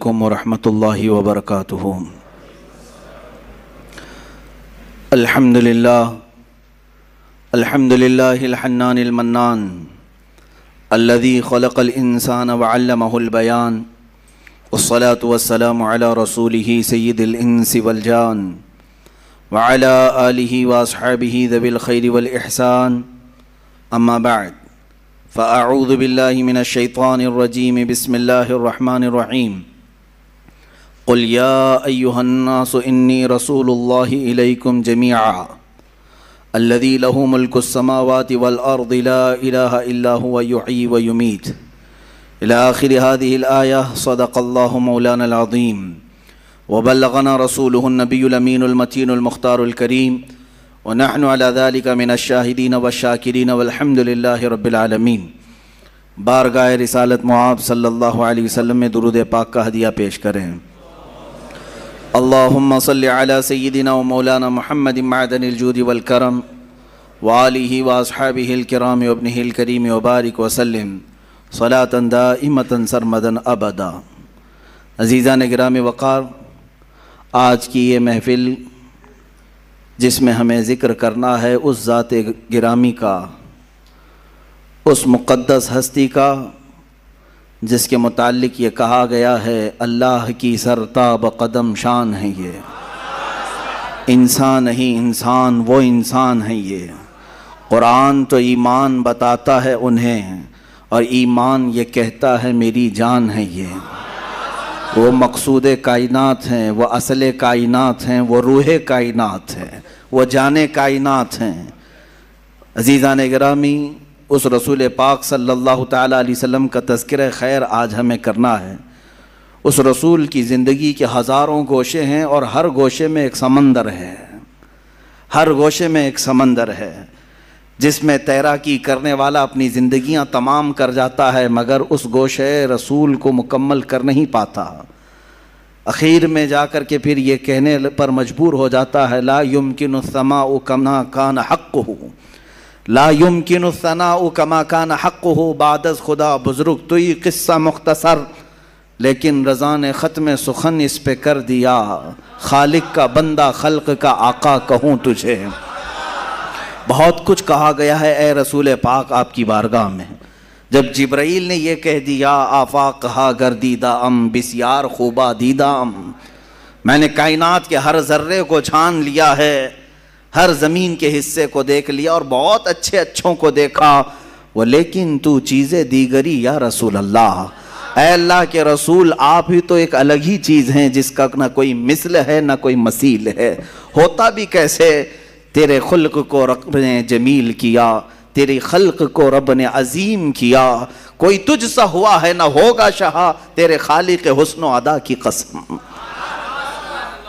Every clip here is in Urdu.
علیکم ورحمۃ اللہ وبرکاتہ۔ الحمدللہ الحنان المنان الذي خلق الانسان وعلمه البيان والصلاة والسلام على رسوله سید الانس والجان وعلى آلہ واصحابہ ذوی الخیر والاحسان، اما بعد فاعوذ باللہ من الشیطان الرجیم، بسم اللہ الرحمن الرحیم۔ قل یا ایہا الناس انی رسول اللہ الیکم جمیعا الذی لہ ملک السماوات والارض لا الہ الا هو یحیی ویمیت الی آخر هذه الآیہ۔ صدق اللہ مولانا العظیم وبلغنا رسولہ النبی الامین المتین المختار الکریم، ونحن على ذلك من الشاہدین والشاکرین والحمد للہ رب العالمین۔ بارگاہ رسالت معاب صلی اللہ علیہ وسلم میں درود پاک کا ہدیہ پیش کریں۔ اللہم صلی علی سیدنا و مولانا محمد معدن الجود والکرم وآلہ واصحابہ الکرام وابنہ الکریم وبارک وسلم صلاۃ دائمۃ سرمدا ابدا۔ عزیزان گرامی وقار، آج کی یہ محفل جس میں ہمیں ذکر کرنا ہے اس ذات گرامی کا، اس مقدس ہستی کا جس کے متعلق یہ کہا گیا ہے اللہ کی سرتاب قدم شان ہے یہ، انسان نہیں انسان وہ انسان ہے یہ۔ قرآن تو ایمان بتاتا ہے انہیں، اور ایمان یہ کہتا ہے میری جان ہے یہ۔ وہ مقصود کائنات ہیں، وہ اصل کائنات ہیں، وہ روح کائنات ہیں، وہ جان کائنات ہیں۔ عزیزان گرامی، اس رسول پاک صلی اللہ تعالیٰ علیہ وسلم کا تذکرہ خیر آج ہمیں کرنا ہے۔ اس رسول کی زندگی کے ہزاروں گوشے ہیں، اور ہر گوشے میں ایک سمندر ہے، ہر گوشے میں ایک سمندر ہے جس میں تیراکی کرنے والا اپنی زندگیاں تمام کر جاتا ہے، مگر اس گوشے رسول کو مکمل کر نہیں پاتا۔ اخیر میں جا کر کے پھر یہ کہنے پر مجبور ہو جاتا ہے لا یمکن الثناء کما کان حقہ، لا یمکن الثناء کما کان حقہ، بعد از خدا بزرگ تو یہ قصہ مختصر، لیکن رضا نے ختم سخن اس پہ کر دیا، خالق کا بندہ خلق کا آقا کہوں تجھے۔ بہت کچھ کہا گیا ہے اے رسول پاک آپ کی بارگاہ میں۔ جب جبرائیل نے یہ کہہ دیا آفاق ہا گردیدہ ام بسیار خوبہ دیدہ ام، میں نے کائنات کے ہر ذرے کو جھان لیا ہے، ہر زمین کے حصے کو دیکھ لیا اور بہت اچھے اچھوں کو دیکھا، وہ لیکن تو چیزیں دیگری یا رسول اللہ، اے اللہ کے رسول آپ ہی تو ایک الگ ہی چیز ہیں جس کا نہ کوئی مثل ہے نہ کوئی مثیل ہے۔ ہوتا بھی کیسے؟ تیرے خلق کو رب نے جمیل کیا، تیری خلق کو رب نے عظیم کیا، کوئی تجھ سا ہوا ہے نہ ہوگا شہا، تیرے خالق حسن و ادا کی قسم۔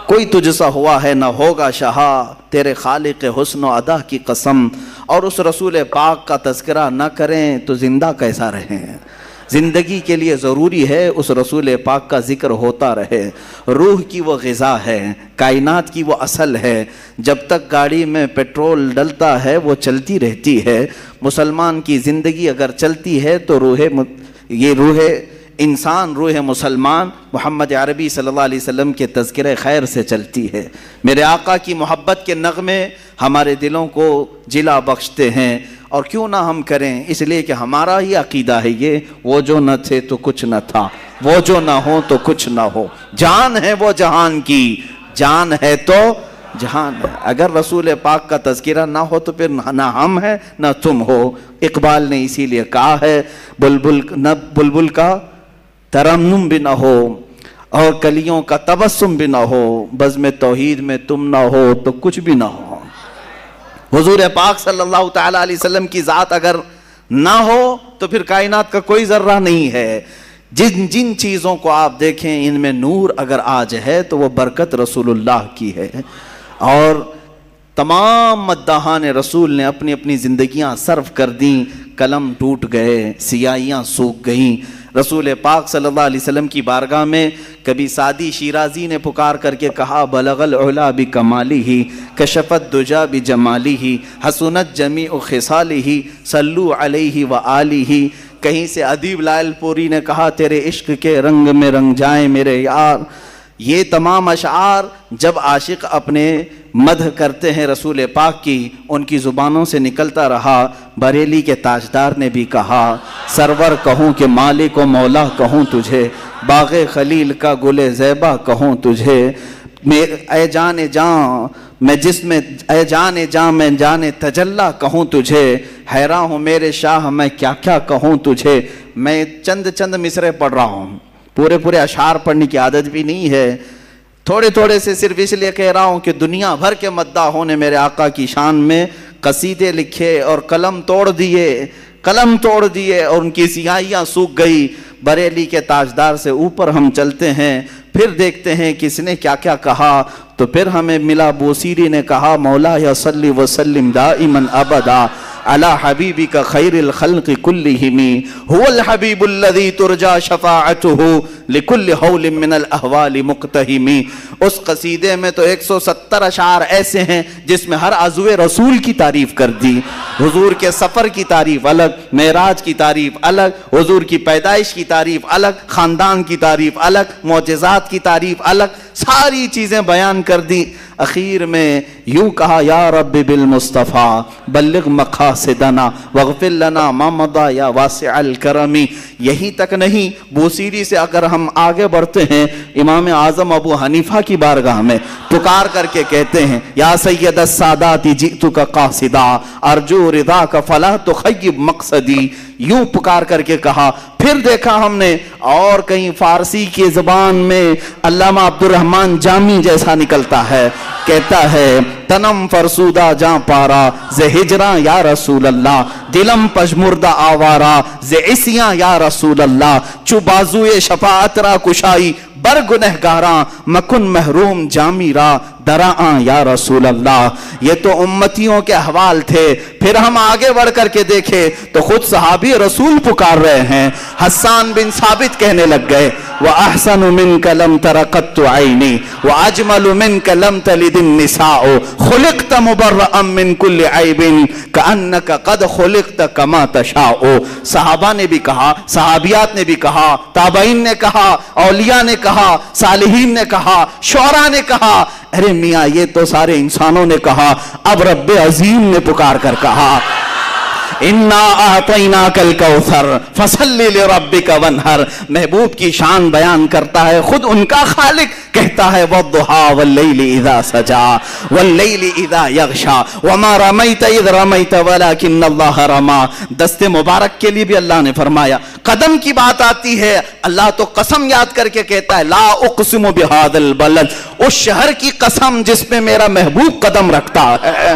کوئی تجھ سا ہوا ہے نہ ہوگا شہا، تیرے خالق حسن و ادا کی قسم۔ اور اس رسول پاک کا تذکرہ نہ کریں تو زندہ کیسا رہیں؟ زندگی کے لیے ضروری ہے اس رسول پاک کا ذکر ہوتا رہے۔ روح کی وہ غذا ہے، کائنات کی وہ اصل ہے، جب تک گاڑی میں پیٹرول ڈلتا ہے وہ چلتی رہتی ہے۔ مسلمان کی زندگی اگر چلتی ہے تو روح انسان، روح مسلمان محمد عربی صلی اللہ علیہ وسلم کے تذکرہ خیر سے چلتی ہے۔ میرے آقا کی محبت کے نغمے ہمارے دلوں کو جلا بخشتے ہیں، اور کیوں نہ ہم کریں، اس لیے کہ ہمارا ہی عقیدہ ہے یہ، وہ جو نہ تھے تو کچھ نہ تھا، وہ جو نہ ہو تو کچھ نہ ہو، جان ہے وہ جہان کی، جان ہے تو جہان ہے۔ اگر رسول پاک کا تذکرہ نہ ہو تو پھر نہ ہم ہیں نہ تم ہو۔ اقبال نے اسی لیے کہا ہے بلبل کا ترنم بھی نہ ہو اور کلیوں کا تبسم بھی نہ ہو، بزم توحید میں تم نہ ہو تو کچھ بھی نہ ہو۔ حضور پاک صلی اللہ تعالیٰ علیہ وسلم کی ذات اگر نہ ہو تو پھر کائنات کا کوئی ذرہ نہیں ہے۔ جن چیزوں کو آپ دیکھیں ان میں نور اگر آج ہے تو وہ برکت رسول اللہ کی ہے۔ اور تمام مداحان رسول نے اپنی اپنی زندگیاں صرف کر دیں، قلم ٹوٹ گئے، سیاہیاں سوکھ گئیں۔ رسول پاک صلی اللہ علیہ وسلم کی بارگاہ میں کبھی سعدی شیرازی نے پکار کر کے کہا بلغ العلا بکمالہ کشفت دجا بجمالہ حسنت جمیع خصالہ صلو علیہ وآلہ، کہیں سے ادیب لائل پوری نے کہا تیرے عشق کے رنگ میں رنگ جائیں میرے یار. یہ تمام اشعار جب عاشق اپنے مدح کرتے ہیں رسول پاک کی، ان کی زبانوں سے نکلتا رہا. بریلی کے تاجدار نے بھی کہا سرور کہوں کہ مالک و مولا کہوں تجھے، باغ خلیل کا گل زیبا کہوں تجھے. اے جان جان میں جس میں اے جان جان میں جان تجلا کہوں تجھے، حیران ہوں میرے شاہ میں کیا کیا کہوں تجھے. میں چند مصرے پڑھ رہا ہوں، پورے اشعار پڑھنے کی عادت بھی نہیں ہے، تھوڑے سے صرف اس لیے کہہ رہا ہوں کہ دنیا بھر کے مداحوں نے میرے آقا کی شان میں قصیدے لکھے اور قلم توڑ دیے اور ان کی سیاہیاں سوکھ گئی. بریلی کے تاجدار سے اوپر ہم چلتے ہیں، پھر دیکھتے ہیں کس نے کیا کیا کہا. تو پھر ہمیں ملا بوسیری نے کہا مولا یا صلی وسلم دائما ابدا علی حبیبک خیر الخلق کلہم هو الحبیب الذی ترجا شفاعته لکل حول من الاحوال مقتہم. اس قصیدے میں تو 170 اشعار ایسے ہیں جس میں ہر عضو رسول کی تعریف کر دی. حضور کے سفر کی تعریف الگ، معراج کی تعریف الگ، حضور کی پیدائش کی تعریف الگ، خاندان کی تعریف الگ، معجزات کی تعریف الگ، ساری چیزیں بیان کر دی. اخیر میں یوں کہا یا رب بالمصطفیٰ بلغ مقاصدنا واغفر لنا ما مضى یا واسع الکرم. یہیں تک نہیں، بوسیری سے اگر ہم آگے بڑھتے ہیں امام اعظم ابو حنیفہ کی بارگاہ میں پکار کر کے کہتے ہیں یا سید السادات جئتک قاصدا ارجو رضاک فلا تخیب مقصدی. یوں پکار کر کے کہا. پھر دیکھا ہم نے اور کہیں فارسی کی زبان میں علامہ عبد الرحمن جامی جیسا نکلتا ہے، کہتا ہے تنم فرسودہ جاں پارا ز ہجراں یا رسول اللہ، دلم پشمردہ آوارا ز عصیاں یا رسول اللہ، چو بازوئے شفاعت را کشائی بر گنہگاراں مکن محروم جامی را دراں یا رسول اللہ. یہ تو امتیوں کے احوال تھے. پھر ہم آگے بڑھ کر کے دیکھے تو خود صحابی رسول پکار رہے ہیں. حسان بن ثابت کہنے لگ گئے وَأَحْسَنُ مِنْكَ لَمْ تَرَ قَطُّ عَيْنِي وَأَجْمَلُ مِنْكَ لَمْ تَلِدِ النِّسَاءُ خُلِقْتَ مُبَرَّأً مِنْ كُلِّ عَيْبٍ كَأَنَّكَ قَدْ خُلِقْتَ كَمَا تَشَاءُ. صحابہ نے بھی کہا، صحابیات نے بھی کہا، تابعین نے کہا، اولیاء نے کہا، صالحین نے کہا، شعراء نے کہا. ارے میاں یہ تو سارے انسانوں نے کہا. اب رب عظیم نے پکار کر کہا اِنَّا أَعْطَيْنَاكَ الْكَوْثَرَ فَصَلِّ لِرَبِّكَ وَانْحَرْ. محبوب کی شان بیان کرتا ہے خود ان کا خالق، کہتا ہے وَالضُّحَىٰ وَاللَّيْلِ إِذَا سَجَىٰ وَاللَّيْلِ إِذَا يَغْشَىٰ وَمَا رَمَيْتَ إِذْ رَمَيْتَ وَلَكِنَّ اللَّهَ رَمَىٰ. دست مبارک کے لیے بھی اللہ نے فرمایا. قدم کی بات آتی ہے، اللہ تو قسم یاد کر کے کہتا ہے لا اقسم بهذا البلد، اس شہر کی قسم جس میں میرا محبوب قدم رکھتا ہے.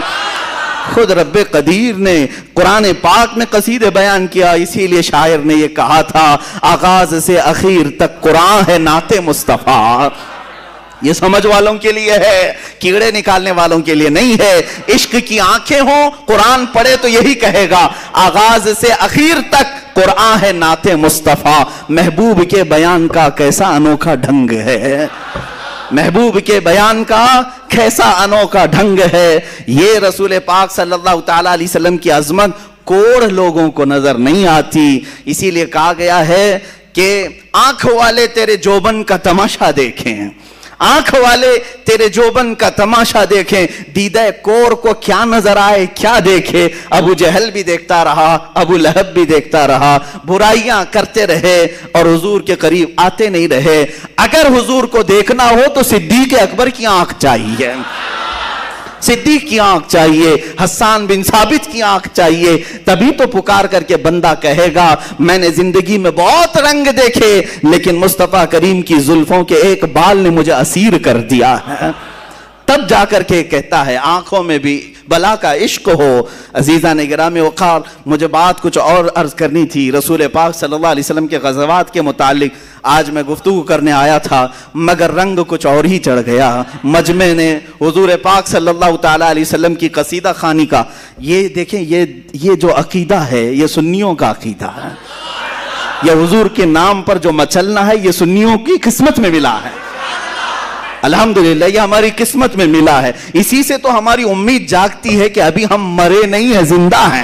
خود رب قدیر نے قرآن پاک میں قصیدے بیان کیا. اسی لیے شاعر نے یہ کہا تھا آغاز سے اخیر تک قرآن ہے نعت مصطفیٰ. یہ سمجھ والوں کے لیے ہے، کیڑے نکالنے والوں کے لیے نہیں ہے. عشق کی آنکھیں ہوں قرآن پڑھے تو یہی کہے گا آغاز سے اخیر تک قرآن ہے نعت مصطفیٰ. محبوب کے بیان کا کیسا انوکھا ڈھنگ ہے، محبوب کے بیان کا کیسا انوکھا ڈھنگ ہے. یہ رسول پاک صلی اللہ تعالیٰ علیہ وسلم کی عظمت کوڑ لوگوں کو نظر نہیں آتی. اسی لیے کہا گیا ہے کہ آنکھ والے تیرے جوبن کا تماشا دیکھیں، آنکھ والے تیرے جوبن کا تماشا دیکھیں. دیدہ کور کو کیا نظر آئے کیا دیکھے. ابو جہل بھی دیکھتا رہا، ابو لہب بھی دیکھتا رہا، برائیاں کرتے رہے اور حضور کے قریب آتے نہیں رہے. اگر حضور کو دیکھنا ہو تو صدیق اکبر کی آنکھ چاہیے، صدیق کی آنکھ چاہیے، حسان بن ثابت کی آنکھ چاہیے. تبھی تو پکار کر کے بندہ کہے گا میں نے زندگی میں بہت رنگ دیکھے لیکن مصطفیٰ کریم کی زلفوں کے ایک بال نے مجھے اسیر کر دیا ہے. تب جا کر کے کہتا ہے آنکھوں میں بھی بلا کا عشق ہو. عزیزان گرامی وقار، مجھے بات کچھ اور عرض کرنی تھی رسول پاک صلی اللہ علیہ وسلم کے غزوات کے متعلق. آج میں گفتگو کرنے آیا تھا مگر رنگ کچھ اور ہی چڑھ گیا. مجمع نے حضور پاک صلی اللہ تعالیٰ علیہ وسلم کی قصیدہ خوانی کا یہ دیکھیں، یہ جو عقیدہ ہے یہ سنیوں کا عقیدہ ہے. یہ حضور کے نام پر جو مچلنا ہے یہ سنیوں کی قسمت میں ملا ہے. الحمدللہ یہ ہماری قسمت میں ملا ہے. اسی سے تو ہماری امید جاگتی ہے کہ ابھی ہم مرے نہیں ہیں، زندہ ہیں.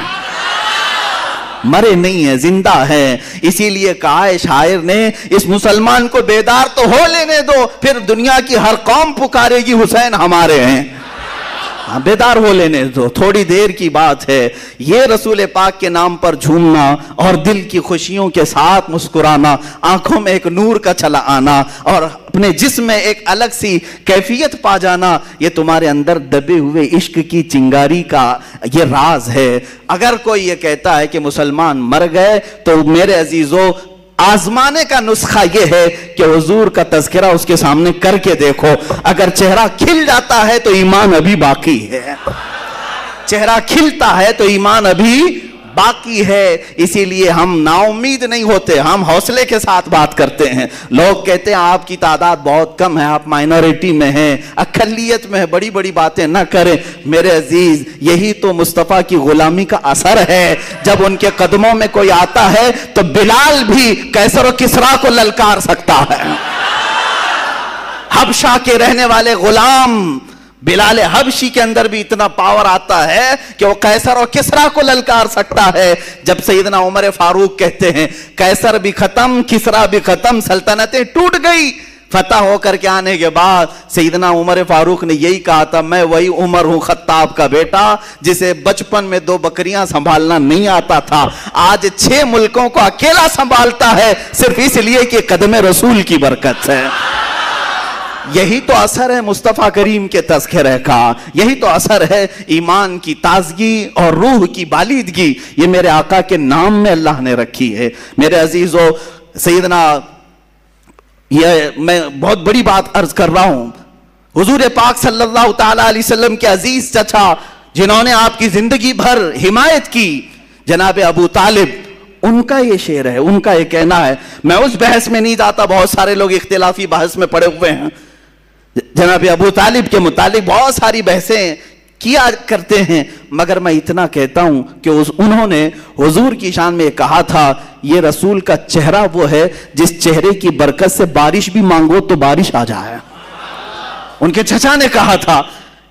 مرے نہیں ہیں، زندہ ہیں. اسی لیے کہا ہے شاعر نے اس مسلمان کو بیدار تو ہو لینے دو، پھر دنیا کی ہر قوم پکارے گی حسین ہمارے ہیں. بیدار ہو لینے دو، تھوڑی دیر کی بات ہے. یہ رسول پاک کے نام پر جھومنا اور دل کی خوشیوں کے ساتھ مسکرانا، آنکھوں میں ایک نور کا چلا آنا اور اپنے جسم میں ایک الگ سی کیفیت پا جانا، یہ تمہارے اندر دبے ہوئے عشق کی چنگاری کا یہ راز ہے. اگر کوئی یہ کہتا ہے کہ مسلمان مر گئے تو میرے عزیزو آزمانے کا نسخہ یہ ہے کہ حضور کا تذکرہ اس کے سامنے کر کے دیکھو. اگر چہرہ کھل جاتا ہے تو ایمان ابھی باقی ہے، چہرہ کھلتا ہے تو ایمان ابھی باقی ہے. اسی لیے ہم نا امید نہیں ہوتے، ہم حوصلے کے ساتھ بات کرتے ہیں. لوگ کہتے ہیں آپ کی تعداد بہت کم ہے، آپ مائنورٹی میں ہیں، اقلیت میں ہیں، بڑی بڑی باتیں نہ کریں. میرے عزیز یہی تو مصطفیٰ کی غلامی کا اثر ہے. جب ان کے قدموں میں کوئی آتا ہے تو بلال بھی قیصر و کسریٰ کو للکار سکتا ہے. حبشہ کے رہنے والے غلام بلال حبشی کے اندر بھی اتنا پاور آتا ہے کہ وہ قیصر اور کسریٰ کو للکار سکتا ہے. جب سیدنا عمر فاروق کہتے ہیں قیصر بھی ختم، کسریٰ بھی ختم، سلطنتیں ٹوٹ گئی. فتح ہو کر کے آنے کے بعد سیدنا عمر فاروق نے یہی کہا تھا، میں وہی عمر ہوں خطاب کا بیٹا جسے بچپن میں 2 بکریاں سنبھالنا نہیں آتا تھا، آج 6 ملکوں کو اکیلا سنبھالتا ہے، صرف اس لیے کہ قدم رسول کی برکت ہے. یہی تو اثر ہے مصطفیٰ کریم کے تذکرے کا، یہی تو اثر ہے ایمان کی تازگی اور روح کی بالیدگی. یہ میرے آقا کے نام میں اللہ نے رکھی ہے. میرے عزیزو سیدنا یہ میں بہت بڑی بات عرض کر رہا ہوں، حضور پاک صلی اللہ تعالیٰ علیہ وسلم کے عزیز چچا جنہوں نے آپ کی زندگی بھر حمایت کی، جناب ابو طالب، ان کا یہ شعر ہے، ان کا یہ کہنا ہے. میں اس بحث میں نہیں جاتا، بہت سارے لوگ اختلافی بحث میں پڑے ہوئے ہیں. جناب ابو طالب کے متعلق بہت ساری بحثیں کیا کرتے ہیں، مگر میں اتنا کہتا ہوں کہ انہوں نے حضور کی شان میں کہا تھا یہ رسول کا چہرہ وہ ہے جس چہرے کی برکت سے بارش بھی مانگو تو بارش آ جائے. ان کے چچا نے کہا تھا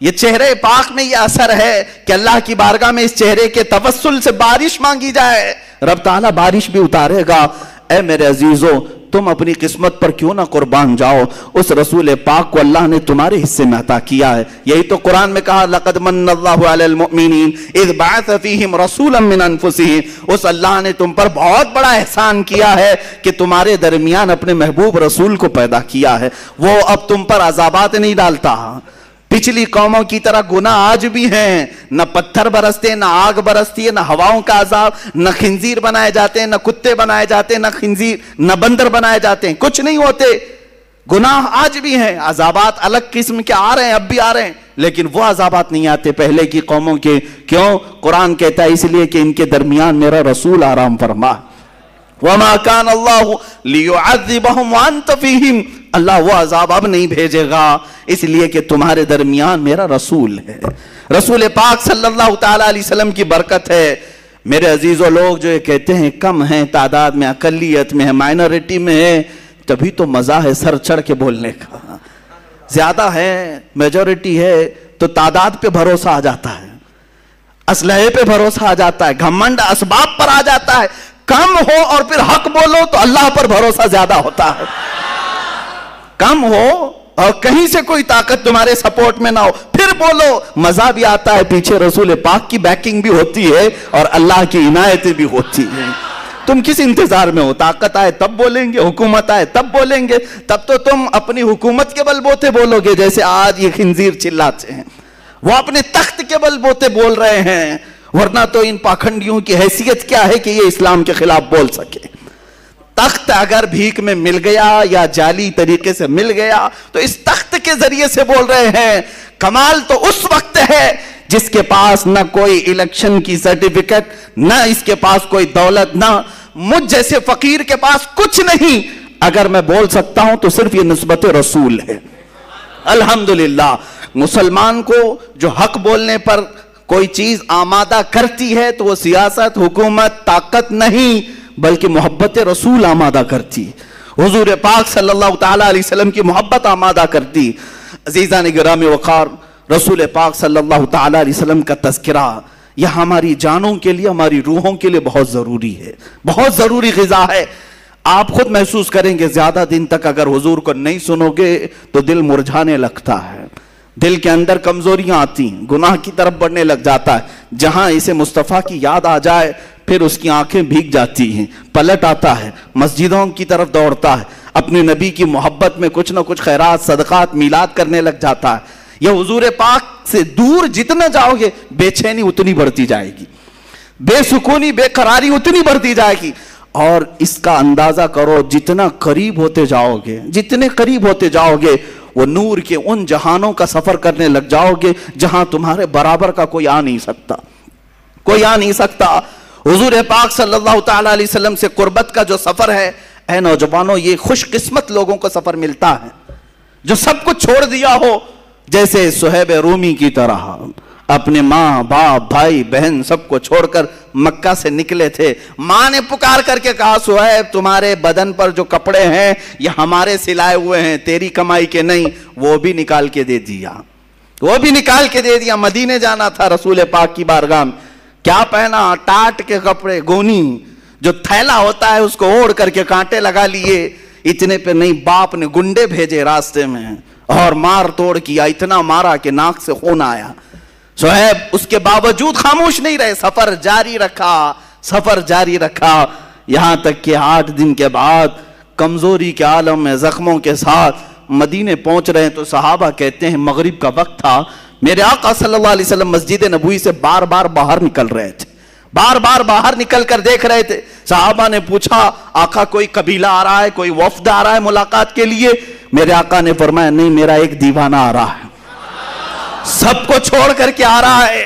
یہ چہرے پاک میں یہ اثر ہے کہ اللہ کی بارگاہ میں اس چہرے کے توسل سے بارش مانگی جائے، رب تعالیٰ بارش بھی اتارے گا. اے میرے عزیزو تم اپنی قسمت پر کیوں نہ قربان جاؤ، اس رسول پاک کو اللہ نے تمہارے حصے میں عطا کیا ہے. یہی تو قرآن میں کہا لَقَدْ مَنَّ اللَّهُ عَلَى الْمُؤْمِنِينَ إِذْ بَعَثَ فِيهِمْ رَسُولًا مِّنْ أَنفُسِهِمْ. اس اللہ نے تم پر بہت بڑا احسان کیا ہے کہ تمہارے درمیان اپنے محبوب رسول کو پیدا کیا ہے. وہ اب تم پر عذابات نہیں ڈالتا. پچھلی قوموں کی طرح گناہ آج بھی ہیں، نہ پتھر برستے، نہ آگ برستی ہے، نہ ہواؤں کا عذاب، نہ خنزیر بنائے جاتے ہیں، نہ کتے بنائے جاتے ہیں، نہ خنزیر نہ بندر بنائے جاتے ہیں، کچھ نہیں ہوتے. گناہ آج بھی ہیں، عذابات الگ قسم کے آ رہے ہیں، اب بھی آ رہے ہیں، لیکن وہ عذابات نہیں آتے پہلے کی قوموں کے. کیوں؟ قرآن کہتا ہے اس لیے کہ ان کے درمیان میرا رسول آرام فرما. وَمَا كَانَ اللَّهُ لِيُعَذِّبَهُمْ وَأَنْتَ فِيهِمْ. اللہ وہ عذاب اب نہیں بھیجے گا اس لیے کہ تمہارے درمیان میرا رسول ہے. رسول پاک صلی اللہ تعالیٰ علیہ وسلم کی برکت ہے. میرے عزیزو لوگ جو یہ کہتے ہیں کم ہیں تعداد میں، اقلیت میں ہے، مائنورٹی میں ہے، تبھی تو مزہ ہے سر چڑھ کے بولنے کا. زیادہ ہے، میجورٹی ہے تو تعداد پہ بھروسہ آ جاتا ہے، اسلحے پہ بھروسہ آ جاتا ہے، گھمنڈ اسباب پر آ جاتا ہے. کم ہو اور پھر حق بولو تو اللہ پر بھروسہ زیادہ ہوتا ہے. کم ہو اور کہیں سے کوئی طاقت تمہارے سپورٹ میں نہ ہو پھر بولو، مزہ بھی آتا ہے، پیچھے رسول پاک کی بیکنگ بھی ہوتی ہے اور اللہ کی عنایتیں بھی ہوتی ہیں. تم کس انتظار میں ہو؟ طاقت آئے تب بولیں گے، حکومت آئے تب بولیں گے. تب تو تم اپنی حکومت کے بل بوتے بولو گے جیسے آج یہ خنزیر چلاتے ہیں. وہ اپنے تخت کے بل بوتے بول رہے ہیں، ورنہ تو ان پاکھنڈیوں کی حیثیت کیا ہے کہ یہ اسلام کے خلاف بول سکے. تخت اگر بھیک میں مل گیا یا جعلی طریقے سے مل گیا تو اس تخت کے ذریعے سے بول رہے ہیں. کمال تو اس وقت ہے جس کے پاس نہ کوئی الیکشن کی سرٹیفکیٹ، نہ اس کے پاس کوئی دولت، نہ مجھ جیسے فقیر کے پاس کچھ نہیں، اگر میں بول سکتا ہوں تو صرف یہ نسبت رسول ہے. الحمدللہ مسلمان کو جو حق بولنے پر کوئی چیز آمادہ کرتی ہے تو وہ سیاست، حکومت، طاقت نہیں بلکہ محبت رسول آمادہ کرتی. حضور پاک صلی اللہ تعالیٰ علیہ وسلم کی محبت آمادہ کرتی. عزیزان گرامی وقار، رسول پاک صلی اللہ تعالیٰ علیہ وسلم کا تذکرہ یہ ہماری جانوں کے لیے، ہماری روحوں کے لیے بہت ضروری ہے، بہت ضروری غذا ہے۔ آپ خود محسوس کریں گے زیادہ دن تک اگر حضور کو نہیں سنو گے تو دل مرجھانے لگتا ہے، دل کے اندر کمزوریاں آتی ہیں، گناہ کی طرف بڑھنے لگ جاتا ہے۔ جہاں اسے مصطفیٰ کی یاد آ جائے پھر اس کی آنکھیں بھیگ جاتی ہیں، پلٹ آتا ہے، مسجدوں کی طرف دوڑتا ہے، اپنے نبی کی محبت میں کچھ نہ کچھ خیرات، صدقات، میلاد کرنے لگ جاتا ہے۔ یہ حضور پاک سے دور جتنا جاؤ گے بے چینی اتنی بڑھتی جائے گی، بے سکونی، بے قراری اتنی بڑھتی جائے گی۔ اور اس کا اندازہ کرو جتنا قریب ہوتے جاؤ گے، جتنے قریب ہوتے جاؤ گے وہ نور کے ان جہانوں کا سفر کرنے لگ جاؤ گے جہاں تمہارے برابر کا کوئی آ نہیں سکتا، کوئی آ نہیں سکتا۔ حضور پاک صلی اللہ تعالیٰ علیہ وسلم سے قربت کا جو سفر ہے، اے نوجوانوں، یہ خوش قسمت لوگوں کو سفر ملتا ہے جو سب کچھ چھوڑ دیا ہو، جیسے صہیب رومی کی طرح اپنے ماں باپ بھائی بہن سب کو چھوڑ کر مکہ سے نکلے تھے۔ ماں نے پکار کر کے کہا صہیب تمہارے بدن پر جو کپڑے ہیں یہ ہمارے سلائے ہوئے ہیں، تیری کمائی کے نہیں۔ وہ بھی نکال کے دے دیا، وہ بھی نکال کے دے دیا۔ مدینے جانا تھا رسول پاک کی بارگاہ میں، کیا پہنا؟ ٹاٹ کے کپڑے، گونی جو تھیلا ہوتا ہے اس کو اوڑھ کر کے کانٹے لگا لیے۔ اتنے پہ نہیں، باپ نے گنڈے بھیجے راستے میں اور مار توڑ کیا، اتنا مارا کہ ناک سے خون آیا۔ صہیب اس کے باوجود خاموش نہیں رہے، سفر جاری رکھا، سفر جاری رکھا، یہاں تک کہ 8 دن کے بعد کمزوری کے عالم میں زخموں کے ساتھ مدینے پہنچ رہے ہیں تو صحابہ کہتے ہیں مغرب کا وقت تھا، میرے آقا صلی اللہ علیہ وسلم مسجد نبوی سے بار بار باہر نکل رہے تھے، بار بار باہر نکل کر دیکھ رہے تھے۔ صحابہ نے پوچھا آقا کوئی قبیلہ آ رہا ہے، کوئی وفد آ رہا ہے ملاقات کے لیے؟ میرے آقا نے فرمایا نہیں، میرا ایک دیوانہ آ رہا ہے، سب کو چھوڑ کر کے آ رہا ہے،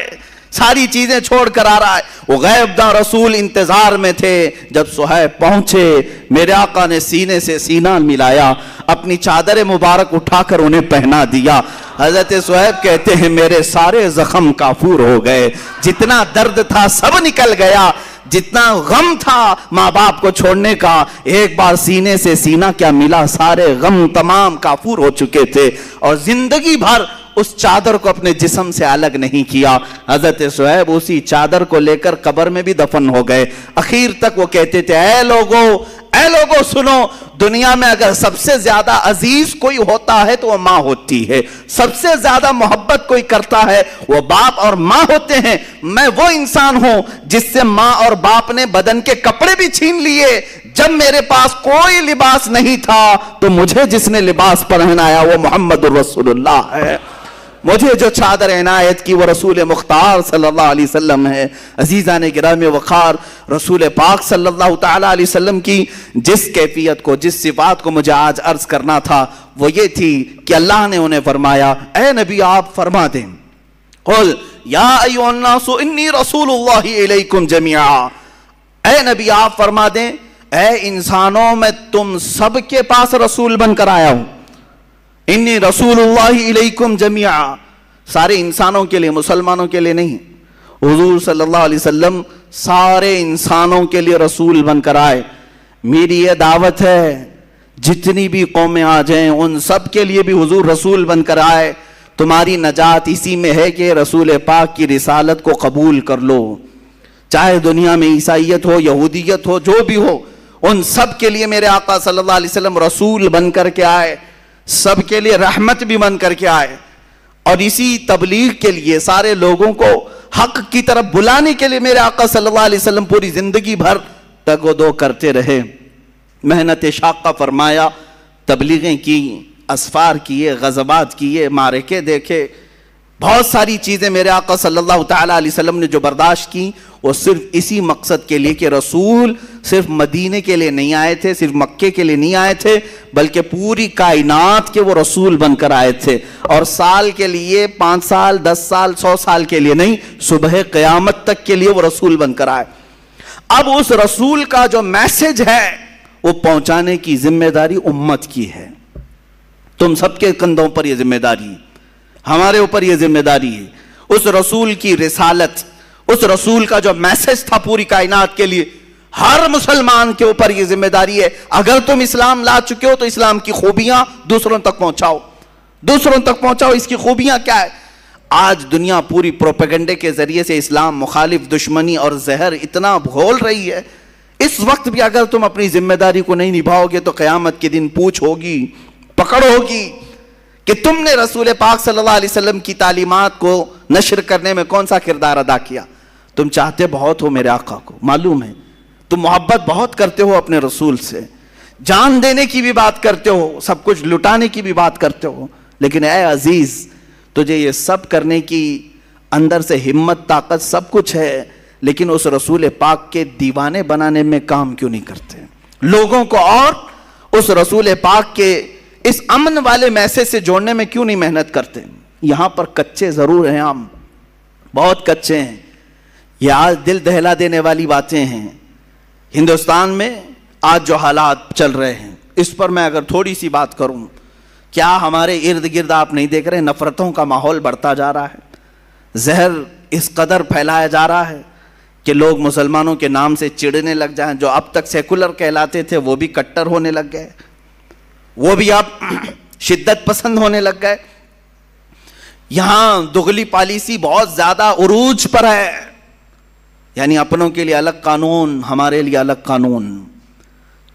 ساری چیزیں چھوڑ کر آ رہا ہے۔ وہ غیب داں رسول انتظار میں تھے، جب صہیب پہنچے میرے آقا نے سینے سے سینہ ملایا، اپنی چادر مبارک اٹھا کر انہیں پہنا دیا۔ حضرت صہیب کہتے ہیں میرے سارے زخم کافور ہو گئے، جتنا درد تھا سب نکل گیا، جتنا غم تھا ماں باپ کو چھوڑنے کا، ایک بار سینے سے سینہ کیا ملا، سارے غم تمام کافور ہو چکے تھے، اور زندگی بھر اس چادر کو اپنے جسم سے الگ نہیں کیا۔ حضرت صہیب اسی چادر کو لے کر قبر میں بھی دفن ہو گئے۔ اخیر تک وہ کہتے تھے اے لوگو سنو، دنیا میں اگر سب سے زیادہ عزیز کوئی ہوتا ہے تو وہ ماں ہوتی ہے، سب سے زیادہ محبت کوئی کرتا ہے وہ باپ اور ماں ہوتے ہیں۔ میں وہ انسان ہوں جس سے ماں اور باپ نے بدن کے کپڑے بھی چھین لیے، جب میرے پاس کوئی لباس نہیں تھا تو مجھے جس نے لباس پہنایا وہ محمد الرسول اللہ ہے، مجھے جو چادر عنایت کی وہ رسول مختار صلی اللہ علیہ وسلم ہے۔ عزیزان گرامی وقار، رسول پاک صلی اللہ تعالیٰ علیہ وسلم کی جس کیفیت کو، جس صفات کو مجھے آج عرض کرنا تھا وہ یہ تھی کہ اللہ نے انہیں فرمایا اے نبی آپ فرما دیں قل یا ایھا الناس انی رسول اللہ الیکم جمیعا، اے نبی آپ فرما دیں اے انسانوں میں تم سب کے پاس رسول بن کر آیا ہوں، انی رسول اللہ الیکم جمیعا، سارے انسانوں کے لیے، مسلمانوں کے لیے نہیں۔ حضور صلی اللہ علیہ وسلم سارے انسانوں کے لیے رسول بن کر آئے۔ میری یہ دعوت ہے جتنی بھی قومیں آ جائیں ان سب کے لیے بھی حضور رسول بن کر آئے۔ تمہاری نجات اسی میں ہے کہ رسول پاک کی رسالت کو قبول کر لو، چاہے دنیا میں عیسائیت ہو، یہودیت ہو، جو بھی ہو، ان سب کے لیے میرے آقا صلی اللہ علیہ وسلم رسول بن کر کے آئے، سب کے لیے رحمت بھی بن کر کے آئے۔ اور اسی تبلیغ کے لیے، سارے لوگوں کو حق کی طرف بلانے کے لیے میرے آقا صلی اللہ علیہ وسلم پوری زندگی بھر تگ و دو کرتے رہے، محنت شاقہ فرمایا، تبلیغیں کی، اسفار کیے، غزوات کیے، معرکے دیکھے، بہت ساری چیزیں میرے آقا صلی اللہ تعالیٰ علیہ وسلم نے جو برداشت کی وہ صرف اسی مقصد کے لیے کہ رسول صرف مدینے کے لیے نہیں آئے تھے، صرف مکے کے لیے نہیں آئے تھے، بلکہ پوری کائنات کے وہ رسول بن کر آئے تھے، اور سال کے لیے، 5 سال، 10 سال، 100 سال کے لیے نہیں، صبح قیامت تک کے لیے وہ رسول بن کر آئے۔ اب اس رسول کا جو میسج ہے وہ پہنچانے کی ذمہ داری امت کی ہے، تم سب کے کندھوں پر یہ ذمہ داری ہے، ہمارے اوپر یہ ذمہ داری ہے۔ اس رسول کی رسالت، اس رسول کا جو میسج تھا پوری کائنات کے لیے، ہر مسلمان کے اوپر یہ ذمہ داری ہے۔ اگر تم اسلام لا چکے ہو تو اسلام کی خوبیاں دوسروں تک پہنچاؤ، دوسروں تک پہنچاؤ۔ اس کی خوبیاں کیا ہے؟ آج دنیا پوری پروپیگنڈے کے ذریعے سے اسلام مخالف دشمنی اور زہر اتنا گھول رہی ہے، اس وقت بھی اگر تم اپنی ذمہ داری کو نہیں نبھاؤ گے تو قیامت کے دن پوچھ ہوگی، پکڑ ہوگی کہ تم نے رسول پاک صلی اللہ علیہ وسلم کی تعلیمات کو نشر کرنے میں کون سا کردار ادا کیا۔ تم چاہتے بہت ہو میرے آقا کو، معلوم ہے تم محبت بہت کرتے ہو اپنے رسول سے، جان دینے کی بھی بات کرتے ہو، سب کچھ لٹانے کی بھی بات کرتے ہو، لیکن اے عزیز تجھے یہ سب کرنے کی اندر سے ہمت طاقت سب کچھ ہے، لیکن اس رسول پاک کے دیوانے بنانے میں کام کیوں نہیں کرتے؟ لوگوں کو اور اس رسول پاک کے اس امن والے میسج سے جوڑنے میں کیوں نہیں محنت کرتے؟ یہاں پر کچے ضرور ہیں، ہم بہت کچے ہیں، یہ آج دل دہلا دینے والی باتیں ہیں۔ ہندوستان میں آج جو حالات چل رہے ہیں اس پر میں اگر تھوڑی سی بات کروں، کیا ہمارے ارد گرد آپ نہیں دیکھ رہے نفرتوں کا ماحول بڑھتا جا رہا ہے، زہر اس قدر پھیلایا جا رہا ہے کہ لوگ مسلمانوں کے نام سے چڑھنے لگ جائیں، جو اب تک سیکولر کہلاتے تھے وہ بھی کٹر ہونے لگ گئے، وہ بھی اب شدت پسند ہونے لگ گئے۔ یہاں دغلی پالیسی بہت زیادہ عروج پر ہے، یعنی اپنوں کے لیے الگ قانون، ہمارے لیے الگ قانون،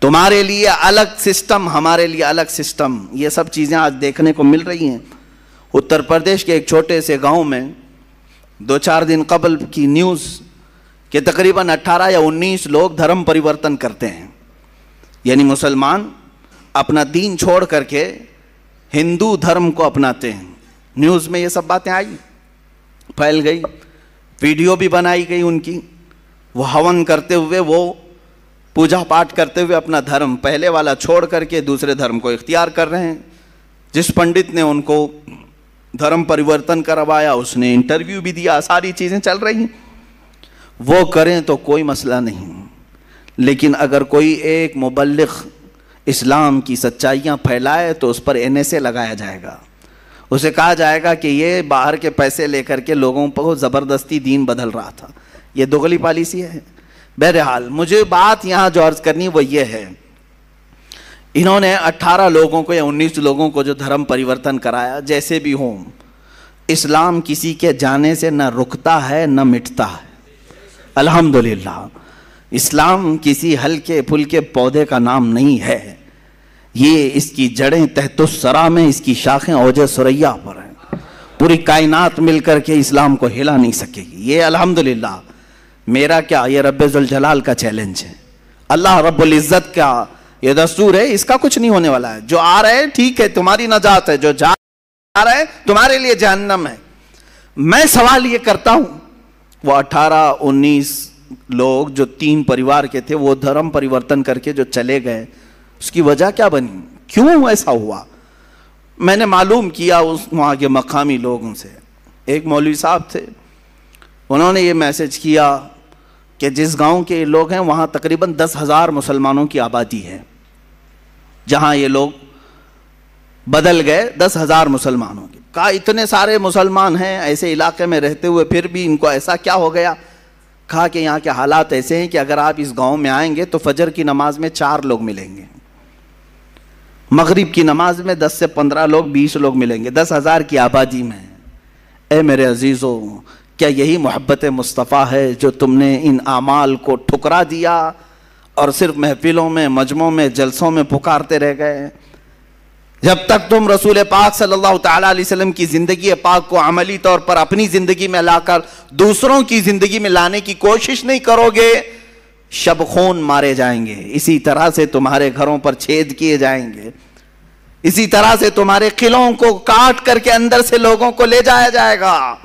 تمہارے لیے الگ سسٹم، ہمارے لیے الگ سسٹم، یہ سب چیزیں آج دیکھنے کو مل رہی ہیں۔ اتر پردیش کے ایک چھوٹے سے گاؤں میں 2-4 دن قبل کی نیوز کہ تقریباً 18 یا 19 لوگ دھرم پریورتن کرتے ہیں، یعنی مسلمان اپنا دین چھوڑ کر کے ہندو دھرم کو اپناتے ہیں۔ نیوز میں یہ سب باتیں آئی، پھیل گئی، ویڈیو بھی بنائی گئی ان کی، وہ ہون کرتے ہوئے، وہ پوجا پاٹ کرتے ہوئے اپنا دھرم پہلے والا چھوڑ کر کے دوسرے دھرم کو اختیار کر رہے ہیں۔ جس پنڈت نے ان کو دھرم پریورتن کروایا اس نے انٹرویو بھی دیا، ساری چیزیں چل رہی ہیں، وہ کریں تو کوئی مسئلہ نہیں، لیکن اگر کوئی ایک مبلغ اسلام کی سچائیاں پھیلائے تو اس پر NSA لگایا جائے گا، اسے کہا جائے گا کہ یہ باہر کے پیسے لے کر کے لوگوں پر زبردستی دین بدل رہا تھا۔ یہ دغلی پالیسی ہے۔ بہرحال مجھے بات یہاں جو عرض کرنی وہ یہ ہے، انہوں نے 18 لوگوں کو یا 19 لوگوں کو جو دھرم پریورتن کرایا، جیسے بھی ہوں، اسلام کسی کے جانے سے نہ رکتا ہے نہ مٹتا ہے، الحمدللہ۔ اسلام کسی ہلکے پھلکے پودے کا نام نہیں ہے، یہ اس کی جڑیں تحت الثری میں، اس کی شاخیں اوج ثریا پر ہیں، پوری کائنات مل کر کے اسلام کو ہلا نہیں سکے گی۔ یہ الحمدللہ میرا کیا، یہ رب ذوالجلال کا چیلنج ہے، اللہ رب العزت کا یہ دستور ہے، اس کا کچھ نہیں ہونے والا ہے۔ جو آ رہے ہیں ٹھیک ہے، تمہاری نجات ہے، جو جا رہا ہے تمہارے لیے جہنم ہے۔ میں سوال یہ کرتا ہوں، وہ 18-19 لوگ جو 3 پریوار کے تھے وہ دھرم پریورتن کر کے جو چلے گئے، اس کی وجہ کیا بنی؟ کیوں ایسا ہوا؟ میں نے معلوم کیا اس وہاں کے مقامی لوگوں سے، ایک مولوی صاحب تھے، انہوں نے یہ میسج کیا کہ جس گاؤں کے لوگ ہیں وہاں تقریباً 10,000 مسلمانوں کی آبادی ہے، جہاں یہ لوگ بدل گئے 10,000 مسلمانوں کی۔ کہا اتنے سارے مسلمان ہیں ایسے علاقے میں رہتے ہوئے پھر بھی ان کو ایسا کیا ہو گیا؟ کہا کہ یہاں کے حالات ایسے ہیں کہ اگر آپ اس گاؤں میں آئیں گے تو فجر کی نماز میں 4 لوگ ملیں گے، مغرب کی نماز میں 10 سے 15 لوگ 20 لوگ ملیں گے، 10,000 کی آبادی میں۔ اے میرے عزیزو، کیا یہی محبت مصطفیٰ ہے جو تم نے ان اعمال کو ٹھکرا دیا اور صرف محفلوں میں، مجمعوں میں، جلسوں میں پکارتے رہ گئے؟ جب تک تم رسول پاک صلی اللہ تعالیٰ علیہ وسلم کی زندگی پاک کو عملی طور پر اپنی زندگی میں لا کر دوسروں کی زندگی میں لانے کی کوشش نہیں کرو گے، شب خون مارے جائیں گے، اسی طرح سے تمہارے گھروں پر چھید کیے جائیں گے، اسی طرح سے تمہارے قلعوں کو کاٹ کر کے اندر سے لوگوں کو لے جایا جائے گا۔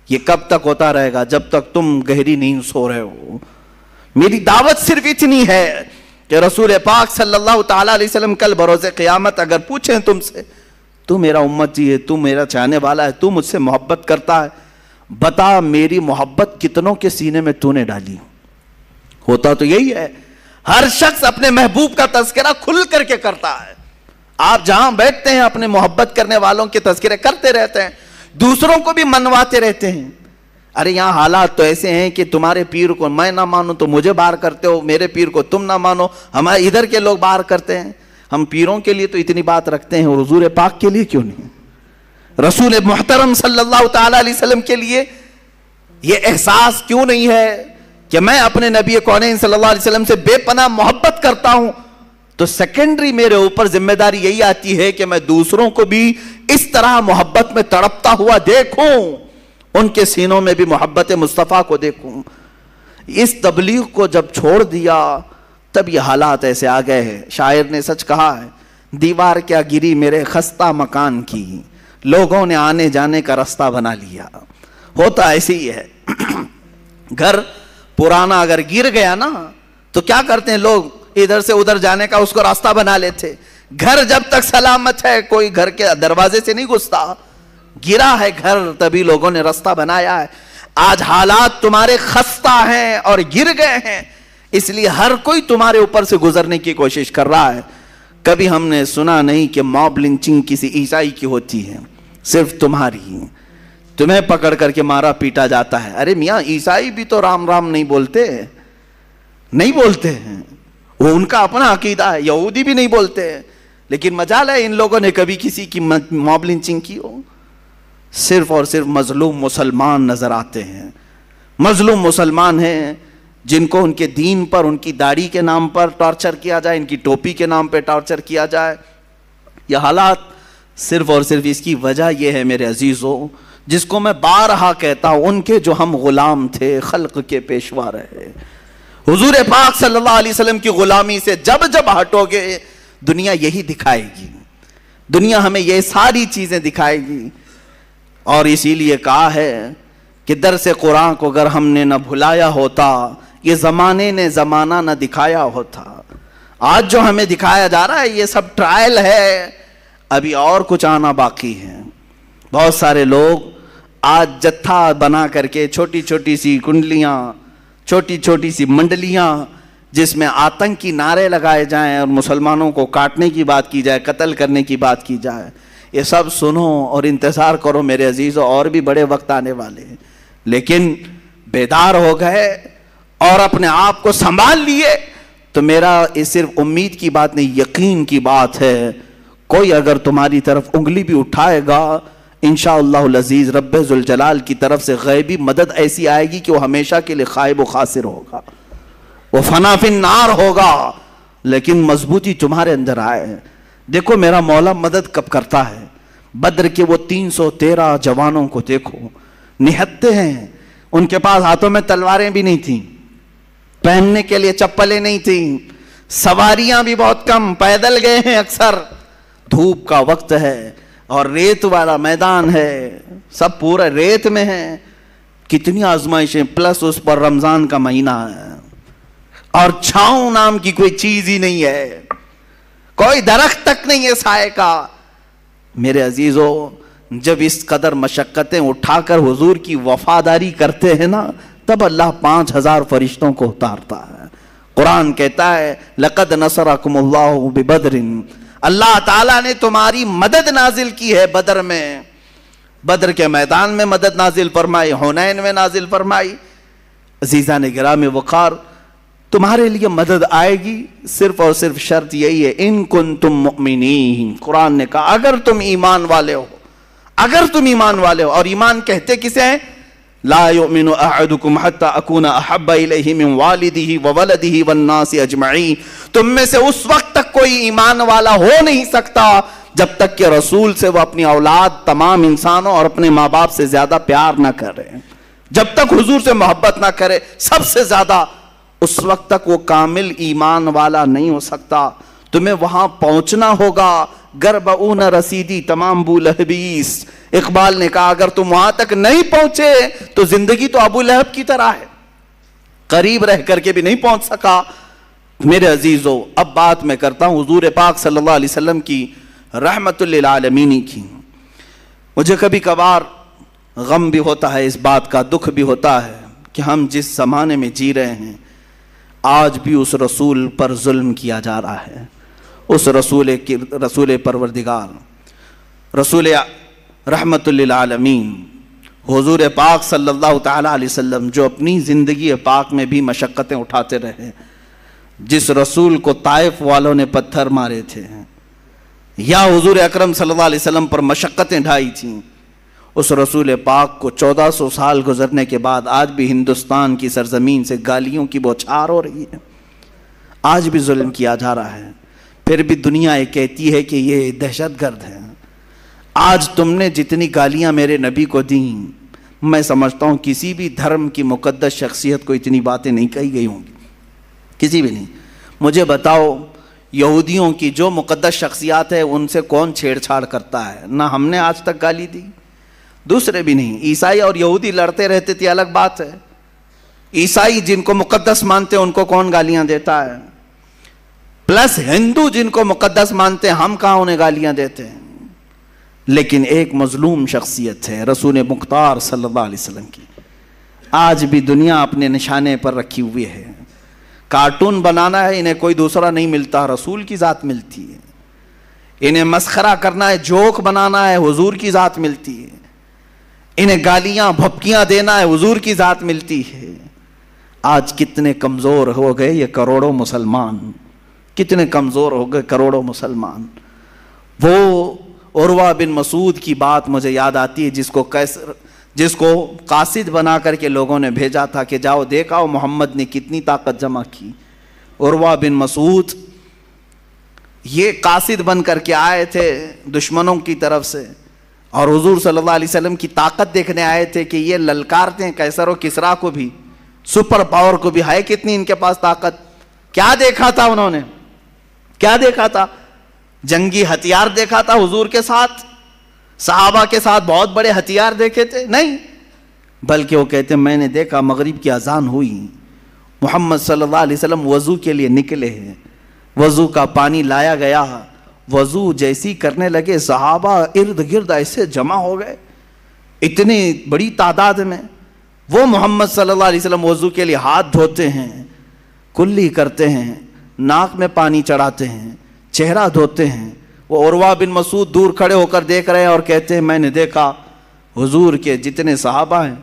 یہ کب تک ہوتا رہے گا؟ جب تک تم گہری نیند سو رہے ہو۔ میری دعوت صرف اتنی ہے کہ رسول پاک صلی اللہ تعالیٰ علیہ وسلم کل بروز قیامت اگر پوچھیں تم سے، تو میرا امتی ہے، تو میرا چاہنے والا ہے، تو مجھ سے محبت کرتا ہے، بتا میری محبت کتنوں کے سینے میں تو نے ڈالی؟ ہوتا تو یہی ہے، ہر شخص اپنے محبوب کا تذکرہ کھل کر کے کرتا ہے۔ آپ جہاں بیٹھتے ہیں اپنے محبت کرنے والوں کے تذکرے کرتے رہتے ہیں، دوسروں کو بھی منواتے رہتے ہیں۔ ارے یہاں حالات تو ایسے ہیں کہ تمہارے پیر کو میں نہ مانوں تو مجھے باہر کرتے ہو، میرے پیر کو تم نہ مانو ہمارے ادھر کے لوگ باہر کرتے ہیں۔ ہم پیروں کے لیے تو اتنی بات رکھتے ہیں اور حضور پاک کے لیے کیوں نہیں؟ رسول محترم صلی اللہ تعالی علیہ وسلم کے لیے یہ احساس کیوں نہیں ہے کہ میں اپنے نبی کونین صلی اللہ علیہ وسلم سے بے پناہ محبت کرتا ہوں؟ تو سیکنڈری میرے اوپر ذمہ داری یہی آتی ہے کہ میں دوسروں کو بھی اس طرح محبت میں تڑپتا ہوا دیکھوں، ان کے سینوں میں بھی محبت مصطفیٰ کو دیکھوں۔ اس تبلیغ کو جب چھوڑ دیا تب یہ حالات ایسے آ گئے ہیں۔ شاعر نے سچ کہا ہے، دیوار کیا گری میرے خستہ مکان کی، لوگوں نے آنے جانے کا راستہ بنا لیا۔ ہوتا ایسے ہی ہے، گھر پرانا اگر گر گیا نا تو کیا کرتے ہیں لوگ؟ ادھر سے ادھر جانے کا اس کو راستہ بنا لیتے۔ گھر جب تک سلامت ہے کوئی گھر کے دروازے سے نہیں گھستا، گرا ہے گھر تبھی لوگوں نے راستہ بنایا ہے۔ آج حالات تمہارے خستہ ہیں اور گر گئے ہیں، اس لیے ہر کوئی تمہارے اوپر سے گزرنے کی کوشش کر رہا ہے۔ کبھی ہم نے سنا نہیں کہ موب لنچنگ کسی عیسائی کی ہوتی ہے، صرف تمہاری، تمہیں پکڑ کر کے مارا پیٹا جاتا ہے۔ ارے میاں عیسائی بھی تو رام رام نہیں بولتے ہیں، وہ ان کا اپنا عقیدہ ہے۔ یہودی بھی نہیں بولتے، لیکن مجال ہے ان لوگوں نے کبھی کسی کی موب لنچنگ کی ہو؟ صرف اور صرف مظلوم مسلمان نظر آتے ہیں۔ مظلوم مسلمان ہیں جن کو ان کے دین پر، ان کی داڑھی کے نام پر ٹارچر کیا جائے، ان کی ٹوپی کے نام پہ ٹارچر کیا جائے۔ یہ حالات صرف اور صرف اس کی وجہ یہ ہے میرے عزیزوں، جس کو میں بارہا کہتا ہوں، ان کے جو ہم غلام تھے خلق کے پیشوا رہے۔ حضور پاک صلی اللہ علیہ وسلم کی غلامی سے جب ہٹو گے دنیا یہی دکھائے گی، دنیا ہمیں یہ ساری چیزیں دکھائے گی۔ اور اسی لیے کہا ہے کہ درس قرآن کو اگر ہم نے نہ بھلایا ہوتا، یہ زمانے نے زمانہ نہ دکھایا ہوتا۔ آج جو ہمیں دکھایا جا رہا ہے یہ سب ٹرائل ہے، ابھی اور کچھ آنا باقی ہے۔ بہت سارے لوگ آج جتھا بنا کر کے چھوٹی چھوٹی سی کنڈلیاں، چھوٹی چھوٹی سی منڈلیاں جس میں آتنکی نعرے لگائے جائیں اور مسلمانوں کو کاٹنے کی بات کی جائے، قتل کرنے کی بات کی جائے، یہ سب سنو اور انتظار کرو میرے عزیزوں، اور بھی بڑے وقت آنے والے ہیں۔ لیکن بیدار ہو گئے اور اپنے آپ کو سنبھال لیے تو میرا یہ صرف امید کی بات نہیں، یقین کی بات ہے، کوئی اگر تمہاری طرف انگلی بھی اٹھائے گا انشاءاللہ العزیز رب ذوالجلال کی طرف سے غیبی مدد ایسی آئے گی کہ وہ ہمیشہ کے لیے خائب و خاسر ہوگا، وہ فنا فی النار ہوگا، لیکن مضبوطی تمہارے اندر آئے۔ دیکھو میرا مولا مدد کب کرتا ہے، بدر کے وہ 313 جوانوں کو دیکھو، نہتے ہیں، ان کے پاس ہاتھوں میں تلواریں بھی نہیں تھیں، پہننے کے لیے چپلیں نہیں تھیں، سواریاں بھی بہت کم، پیدل گئے ہیں اکثر، دھوپ کا وقت ہے اور ریت والا میدان ہے، سب پورا ریت میں ہے، کتنی آزمائشیں، پلس اس پر رمضان کا مہینہ ہے اور چھاؤں نام کی کوئی چیز ہی نہیں ہے، کوئی درخت تک نہیں ہے سائے کا۔ میرے عزیزو جب اس قدر مشقتیں اٹھا کر حضور کی وفاداری کرتے ہیں نا تب اللہ 5000 فرشتوں کو اتارتا ہے۔ قرآن کہتا ہے لَقَدْ نَصَرَكُمُ اللَّهُ بِبَدْرٍ، اللہ تعالیٰ نے تمہاری مدد نازل کی ہے بدر میں، بدر کے میدان میں مدد نازل فرمائی، حنین میں نازل فرمائی۔ عزیزان گرامی وقار، تمہارے لیے مدد آئے گی، صرف اور صرف شرط یہی ہے ان کنتم مؤمنین۔ قرآن نے کہا اگر تم ایمان والے ہو، اگر تم ایمان والے ہو، اور ایمان کہتے کسے ہیں؟ لا یؤمن احدکم حتی اکون احب الیہ من والدہ وولدہ والناس اجمعین، تم میں سے اس وقت تک کوئی ایمان والا ہو نہیں سکتا جب تک کہ رسول سے وہ اپنی اولاد، تمام انسانوں اور اپنے ماں باپ سے زیادہ پیار نہ کرے، جب تک حضور سے محبت نہ کرے سب سے زیادہ، اس وقت تک وہ کامل ایمان والا نہیں ہو سکتا۔ تمہیں وہاں پہنچنا ہوگا، گربعون رسیدی تمام ابو لہبیس۔ اقبال نے کہا اگر تم وہاں تک نہیں پہنچے تو زندگی تو ابو لہب کی طرح ہے، قریب رہ کر کے بھی نہیں پہنچ سکا۔ میرے عزیزو اب بات میں کرتا ہوں حضور پاک صلی اللہ علیہ وسلم کی رحمت للعالمین کی۔ مجھے کبھی کبھار غم بھی ہوتا ہے اس بات کا، دکھ بھی ہوتا ہے کہ ہم جس زمانے میں جی رہے ہیں آج بھی اس رسول پر ظلم کیا جا رہا ہے، اس رسول پروردگار، رسول رحمت للعالمین حضور پاک صلی اللہ تعالی علیہ وسلم جو اپنی زندگی پاک میں بھی مشقتیں اٹھاتے رہے، جس رسول کو طائف والوں نے پتھر مارے تھے، یا حضور اکرم صلی اللہ علیہ وسلم پر مشقتیں ڈھائی تھیں، اس رسول پاک کو 1400 سال گزرنے کے بعد آج بھی ہندوستان کی سرزمین سے گالیوں کی بوچھار ہو رہی ہے، آج بھی ظلم کیا جا رہا ہے، پھر بھی دنیا یہ کہتی ہے کہ یہ دہشت گرد ہے۔ آج تم نے جتنی گالیاں میرے نبی کو دیں، میں سمجھتا ہوں کسی بھی دھرم کی مقدس شخصیت کو اتنی باتیں نہیں کہی گئی ہوں گی، کسی بھی نہیں۔ مجھے بتاؤ یہودیوں کی جو مقدس شخصیات ہے ان سے کون چھیڑ چھاڑ کرتا ہے؟ نہ ہم نے آج تک گالی دی، دوسرے بھی نہیں۔ عیسائی اور یہودی لڑتے رہتے تھے، الگ بات ہے، عیسائی جن کو مقدس مانتے ہیں ان کو کون گالیاں دیتا ہے؟ پلس ہندو جن کو مقدس مانتے ہیں، ہم کہاں انہیں گالیاں دیتے ہیں؟ لیکن ایک مظلوم شخصیت ہے رسول مختار صلی اللہ علیہ وسلم کی، آج بھی دنیا اپنے نشانے پر رکھی ہوئی ہے۔ کارٹون بنانا ہے انہیں کوئی دوسرا نہیں ملتا، رسول کی ذات ملتی ہے۔ انہیں مسخرہ کرنا ہے، جوک بنانا ہے، حضور کی ذات ملتی ہے۔ انہیں گالیاں بھپکیاں دینا ہے، حضور کی ذات ملتی ہے۔ آج کتنے کمزور ہو گئے یہ کروڑوں مسلمان، کتنے کمزور ہو گئے کروڑوں مسلمان۔ وہ عروہ بن مسعود کی بات مجھے یاد آتی ہے، جس کو قاصد بنا کر کے لوگوں نے بھیجا تھا کہ جاؤ دیکھاؤ محمد نے کتنی طاقت جمع کی۔ عروہ بن مسعود یہ قاصد بن کر کے آئے تھے دشمنوں کی طرف سے، اور حضور صلی اللہ علیہ وسلم کی طاقت دیکھنے آئے تھے کہ یہ للکارتے ہیں کیسر و کسریٰ کو بھی، سپر پاور کو بھی، ہے کتنی ان کے پاس طاقت۔ کیا دیکھا تھا انہوں نے؟ کیا دیکھا تھا؟ جنگی ہتھیار دیکھا تھا حضور کے ساتھ؟ صحابہ کے ساتھ بہت بڑے ہتھیار دیکھے تھے؟ نہیں، بلکہ وہ کہتے ہیں میں نے دیکھا مغرب کی اذان ہوئی، محمد صلی اللہ علیہ وسلم وضو کے لیے نکلے ہیں، وضو کا پانی لایا گیا، وضو جیسی کرنے لگے صحابہ ارد گرد ایسے جمع ہو گئے اتنی بڑی تعداد میں۔ وہ محمد صلی اللہ علیہ وسلم وضو کے لیے ہاتھ دھوتے ہیں، کلی کرتے ہیں، ناک میں پانی چڑھاتے ہیں، چہرہ دھوتے ہیں۔ وہ عروہ بن مسعود دور کھڑے ہو کر دیکھ رہے ہیں اور کہتے ہیں میں نے دیکھا حضور کے جتنے صحابہ ہیں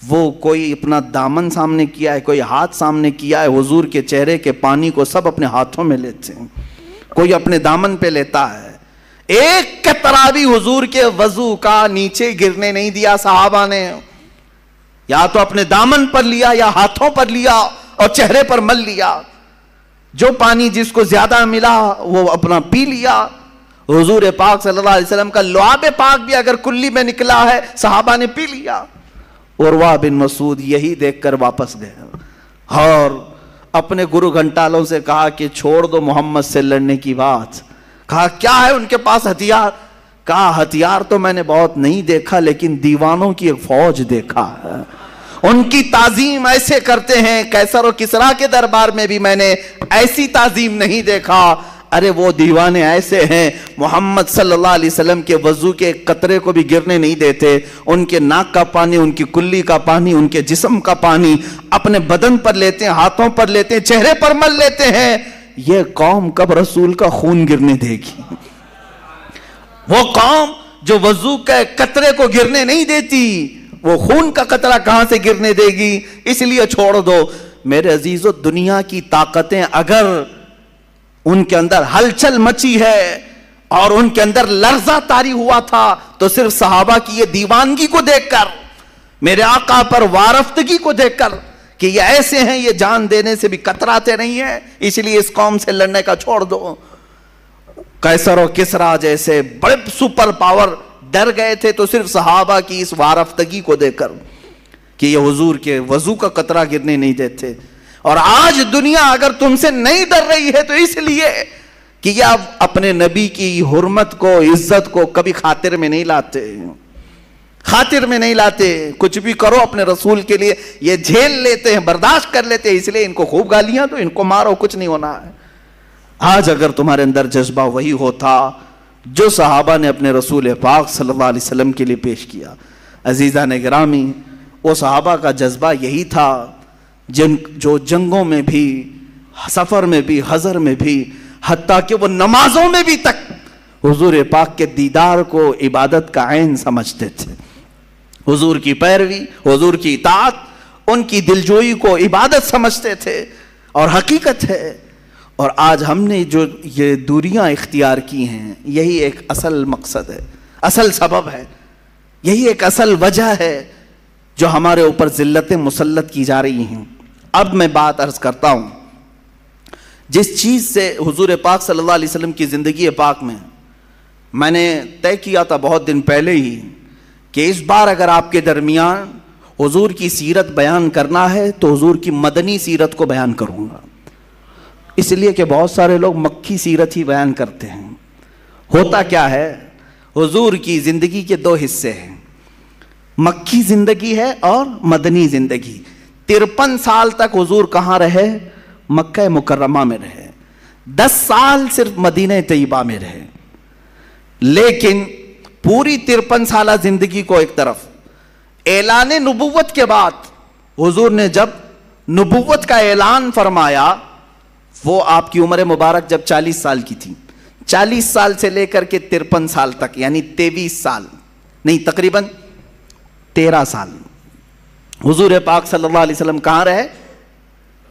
وہ کوئی اپنا دامن سامنے کیا ہے، کوئی ہاتھ سامنے کیا ہے، حضور کے چہرے کے پانی کو سب اپنے ہاتھوں میں لیتے ہیں، کوئی اپنے دامن پہ لیتا ہے۔ ایک قطرہ بھی حضور کے وضو کا نیچے گرنے نہیں دیا صحابہ نے، یا تو اپنے دامن پر لیا یا ہاتھوں پر لیا اور چہرے پر مل لیا، جو پانی جس کو زیادہ ملا وہ اپنا پی لیا۔ حضور پاک صلی اللہ علیہ وسلم کا لعاب پاک بھی اگر کلی میں نکلا ہے صحابہ نے پی لیا۔ عروہ بن مسعود یہی دیکھ کر واپس گئے اور اپنے گرو گھنٹالوں سے کہا کہ چھوڑ دو محمد سے لڑنے کی بات۔ کہا کیا ہے ان کے پاس ہتھیار؟ کہا ہتھیار تو میں نے بہت نہیں دیکھا لیکن دیوانوں کی ایک فوج دیکھا ہے، ان کی تعظیم ایسے کرتے ہیں، کیسر و کسریٰ کے دربار میں بھی میں نے ایسی تعظیم نہیں دیکھا۔ ارے وہ دیوانے ایسے ہیں محمد صلی اللہ علیہ وسلم کے وضو کے قطرے کو بھی گرنے نہیں دیتے، ان کے ناک کا پانی، ان کی کلی کا پانی، ان کے جسم کا پانی اپنے بدن پر لیتے ہیں، ہاتھوں پر لیتے ہیں، چہرے پر مل لیتے ہیں۔ یہ قوم کب رسول کا خون گرنے دے گی؟ وہ قوم جو وضو کے قطرے کو گرنے نہیں دیتی، وہ خون کا قطرہ کہاں سے گرنے دے گی؟ اس لیے چھوڑ دو۔ میرے عزیزو، دنیا کی طاقتیں اگر ان کے اندر ہلچل مچی ہے اور ان کے اندر لرزہ طاری ہوا تھا تو صرف صحابہ کی یہ دیوانگی کو دیکھ کر، میرے آقا پر وارفتگی کو دیکھ کر کہ یہ ایسے ہیں، یہ جان دینے سے بھی کتراتے نہیں ہیں، اس لیے اس قوم سے لڑنے کا چھوڑ دو۔ قیصر و کسریٰ جیسے بڑے سپر پاور ڈر گئے تھے تو صرف صحابہ کی اس وارفتگی کو دیکھ کر کہ یہ حضور کے وضو کا قطرہ گرنے نہیں دیتے۔ اور آج دنیا اگر تم سے نہیں ڈر رہی ہے تو اس لیے کہ یہ اب اپنے نبی کی حرمت کو، عزت کو کبھی خاطر میں نہیں لاتے، خاطر میں نہیں لاتے۔ کچھ بھی کرو اپنے رسول کے لیے یہ جھیل لیتے ہیں، برداشت کر لیتے ہیں، اس لیے ان کو خوب گالیاں تو ان کو مارو، کچھ نہیں ہونا ہے۔ آج اگر تمہارے اندر جذبہ وہی ہوتا جو صحابہ نے اپنے رسول پاک صلی اللہ علیہ وسلم کے لیے پیش کیا، عزیزان گرامی، وہ صحابہ کا جذبہ یہی تھا جو جنگوں میں بھی، سفر میں بھی، حضر میں بھی، حتیٰ کہ وہ نمازوں میں بھی تک حضور پاک کے دیدار کو عبادت کا عین سمجھتے تھے۔ حضور کی پیروی، حضور کی اطاعت، ان کی دلجوئی کو عبادت سمجھتے تھے۔ اور حقیقت ہے اور آج ہم نے جو یہ دوریاں اختیار کی ہیں، یہی ایک اصل مقصد ہے، اصل سبب ہے، یہی ایک اصل وجہ ہے جو ہمارے اوپر ذلتیں مسلط کی جا رہی ہیں۔ اب میں بات عرض کرتا ہوں، جس چیز سے حضور پاک صلی اللہ علیہ وسلم کی زندگی پاک میں نے طے کیا تھا بہت دن پہلے ہی کہ اس بار اگر آپ کے درمیان حضور کی سیرت بیان کرنا ہے تو حضور کی مدنی سیرت کو بیان کروں گا، اس لیے کہ بہت سارے لوگ مکی سیرت ہی بیان کرتے ہیں۔ ہوتا کیا ہے، حضور کی زندگی کے دو حصے ہیں، مکی زندگی ہے اور مدنی زندگی۔ 53 سال تک حضور کہاں رہے؟ مکہ مکرمہ میں رہے، 10 سال صرف مدینہ طیبہ میں رہے، لیکن پوری 53 سالہ زندگی کو ایک طرف، اعلان نبوت کے بعد حضور نے جب نبوت کا اعلان فرمایا، وہ آپ کی عمر مبارک جب 40 سال کی تھی، 40 سال سے لے کر کے 53 سال تک، یعنی 23 سال نہیں، تقریباً 13 سال حضور پاک صلی اللہ علیہ وسلم کہاں رہے؟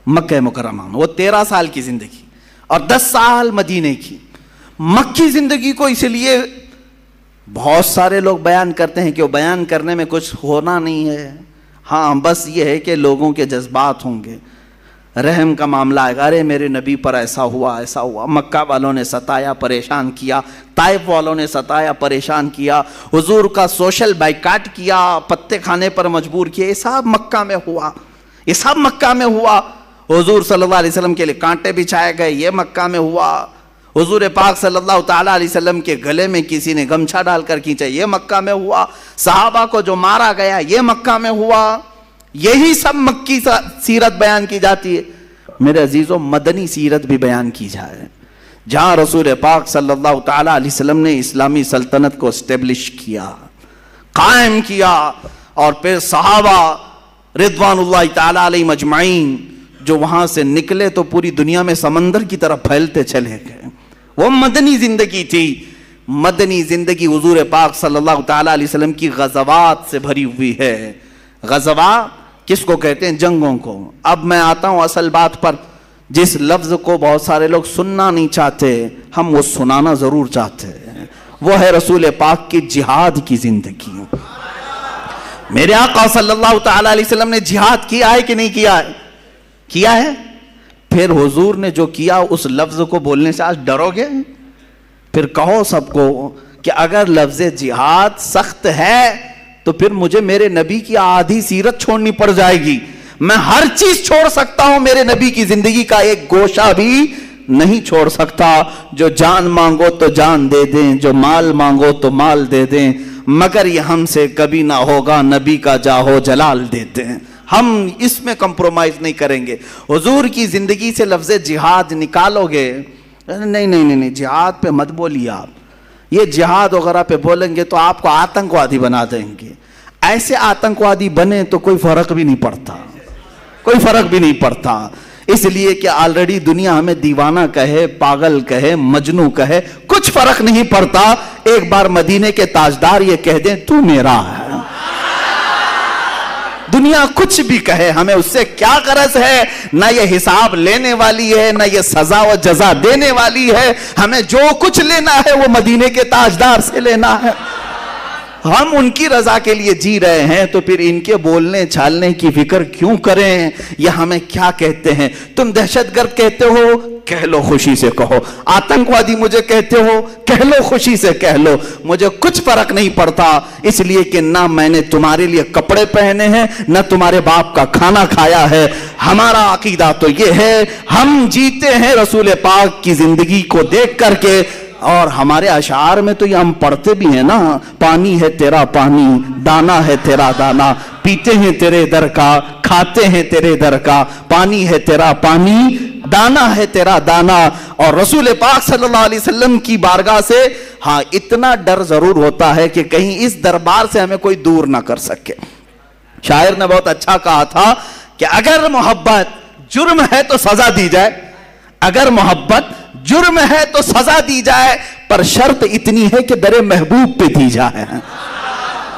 مکہ مکرمہ میں۔ وہ 13 سال کی زندگی اور 10 سال مدینے کی۔ مکی زندگی کو اس لیے بہت سارے لوگ بیان کرتے ہیں کہ وہ بیان کرنے میں کچھ ہونا نہیں ہے، ہاں بس یہ ہے کہ لوگوں کے جذبات ہوں گے، رحم کا معاملہ آئے گا، ارے میرے نبی پر ایسا ہوا ایسا ہوا، مکہ والوں نے ستایا پریشان کیا، طائف والوں نے ستایا پریشان کیا، حضور کا سوشل بائیکاٹ کیا، پتے کھانے پر مجبور کیا، یہ سب مکہ میں ہوا، یہ سب مکہ میں ہوا۔ حضور صلی اللہ علیہ وسلم کے لیے کانٹے بچھائے گئے، یہ مکہ میں ہوا۔ حضور پاک صلی اللہ تعالیٰ علیہ وسلم کے گلے میں کسی نے گمچھا ڈال کر کھینچا، یہ مکہ میں ہوا۔ صحابہ کو جو مارا گیا، یہ مکہ میں ہوا۔ یہی سب مکی سیرت بیان کی جاتی ہے۔ میرے عزیزوں، مدنی سیرت بھی بیان کی جائے، جہاں رسول پاک صلی اللہ تعالیٰ علیہ وسلم نے اسلامی سلطنت کو اسٹیبلش کیا، قائم کیا، اور پھر صحابہ رضوان اللہ تعالیٰ علیہ مجمعین جو وہاں سے نکلے تو پوری دنیا میں سمندر کی طرف پھیلتے چلے گئے۔ وہ مدنی زندگی تھی۔ مدنی زندگی حضور پاک صلی اللہ تعالیٰ علیہ وسلم کی غزوات سے بھری ہوئی ہے۔ غزوات کس کو کہتے ہیں؟ جنگوں کو۔ اب میں آتا ہوں اصل بات پر، جس لفظ کو بہت سارے لوگ سننا نہیں چاہتے، ہم وہ سنانا ضرور چاہتے ہیں، وہ ہے رسول پاک کی جہاد کی زندگی۔ میرے آقا صلی اللہ تعالیٰ علیہ وسلم نے جہاد کیا ہے کہ نہیں کیا ہے؟ کیا ہے۔ پھر حضور نے جو کیا اس لفظ کو بولنے سے آج ڈرو گے؟ پھر کہو سب کو کہ اگر لفظ جہاد سخت ہے تو پھر مجھے میرے نبی کی آدھی سیرت چھوڑنی پڑ جائے گی۔ میں ہر چیز چھوڑ سکتا ہوں، میرے نبی کی زندگی کا ایک گوشہ بھی نہیں چھوڑ سکتا۔ جو جان مانگو تو جان دے دیں، جو مال مانگو تو مال دے دیں، مگر یہ ہم سے کبھی نہ ہوگا، نبی کا جاہو جلال دے دیں۔ ہم اس میں کمپرومائز نہیں کریں گے۔ حضور کی زندگی سے لفظ جہاد نکالو گے، نہیں نہیں نہیں، جہاد پہ مت بولیے آپ، یہ جہاد وغیرہ پہ بولیں گے تو آپ کو آتنکوادی بنا دیں گے۔ ایسے آتنکوادی بنے تو کوئی فرق بھی نہیں پڑتا، کوئی فرق بھی نہیں پڑتا، اس لیے کہ آلریڈی دنیا ہمیں دیوانہ کہے، پاگل کہے، مجنوں کہے، کچھ فرق نہیں پڑتا۔ ایک بار مدینے کے تاجدار یہ کہہ دیں تو میرا ہے، دنیا کچھ بھی کہے، ہمیں اس سے کیا غرض ہے؟ نہ یہ حساب لینے والی ہے، نہ یہ سزا و جزا دینے والی ہے۔ ہمیں جو کچھ لینا ہے وہ مدینے کے تاجدار سے لینا ہے۔ ہم ان کی رضا کے لیے جی رہے ہیں تو پھر ان کے بولنے چھالنے کی فکر کیوں کریں؟ یہ ہمیں کیا کہتے ہیں؟ تم دہشت گرد کہتے ہو، کہہ لو خوشی سے کہو۔ آتنکوادی مجھے کہتے ہو، کہہ لو خوشی سے کہہ لو، مجھے کچھ فرق نہیں پڑتا، اس لیے کہ نہ میں نے تمہارے لیے کپڑے پہنے ہیں، نہ تمہارے باپ کا کھانا کھایا ہے۔ ہمارا عقیدہ تو یہ ہے، ہم جیتے ہیں رسول پاک کی زندگی کو دیکھ کر کے۔ اور ہمارے اشعار میں تو یہ ہم پڑھتے بھی ہیں نا، پانی ہے تیرا پانی، دانا ہے تیرا دانا، پیتے ہیں تیرے در کا، کھاتے ہیں تیرے در کا، پانی ہے تیرا پانی، دانا ہے تیرا دانا۔ اور رسول پاک صلی اللہ علیہ وسلم کی بارگاہ سے ہاں اتنا ڈر ضرور ہوتا ہے کہ کہیں اس دربار سے ہمیں کوئی دور نہ کر سکے۔ شاعر نے بہت اچھا کہا تھا کہ اگر محبت جرم ہے تو سزا دی جائے، اگر محبت جرم ہے تو سزا دی جائے، پر شرط اتنی ہے کہ در محبوب پہ دی جائے۔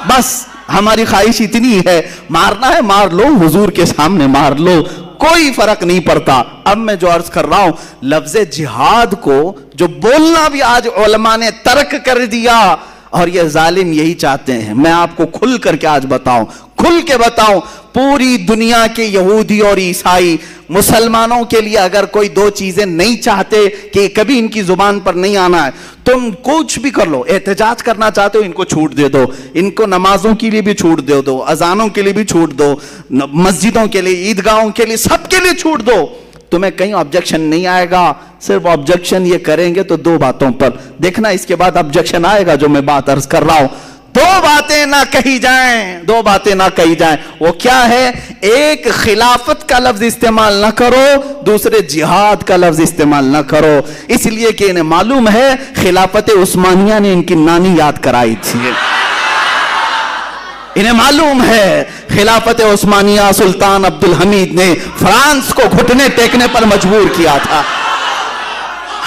بس ہماری خواہش اتنی ہے، مارنا ہے مار لو، حضور کے سامنے مار لو، کوئی فرق نہیں پڑتا۔ اب میں جو عرض کر رہا ہوں، لفظ جہاد کو جو بولنا بھی آج علماء نے ترک کر دیا، اور یہ ظالم یہی چاہتے ہیں۔ میں آپ کو کھل کر کے آج بتاؤں، کھل کے بتاؤں، پوری دنیا کے یہودی اور عیسائی مسلمانوں کے لیے اگر کوئی دو چیزیں نہیں چاہتے کہ کبھی ان کی زبان پر نہیں آنا ہے، تم کچھ بھی کر لو، احتجاج کرنا چاہتے ہو ان کو چھوٹ دے دو، ان کو نمازوں کے لیے بھی چھوٹ دے دو، اذانوں کے لیے بھی چھوٹ دو، مسجدوں کے لیے، عیدگاہوں کے لیے، سب کے لیے چھوٹ دو، تمہیں کہیں آبجیکشن نہیں آئے گا۔ صرف آبجیکشن یہ کریں گے تو دو باتوں پر، دیکھنا اس کے بعد آبجیکشن آئے گا جو میں بات عرض کر رہا ہوں۔ دو باتیں نہ کہی جائیں، دو باتیں نہ کہی جائیں، وہ کیا ہے؟ ایک خلافت کا لفظ استعمال نہ کرو، دوسرے جہاد کا لفظ استعمال نہ کرو، اس لیے کہ انہیں معلوم ہے خلافت عثمانیہ نے ان کی نانی یاد کرائی تھی، انہیں معلوم ہے خلافت عثمانیہ سلطان عبدالحمید نے فرانس کو گھٹنے ٹیکنے پر مجبور کیا تھا،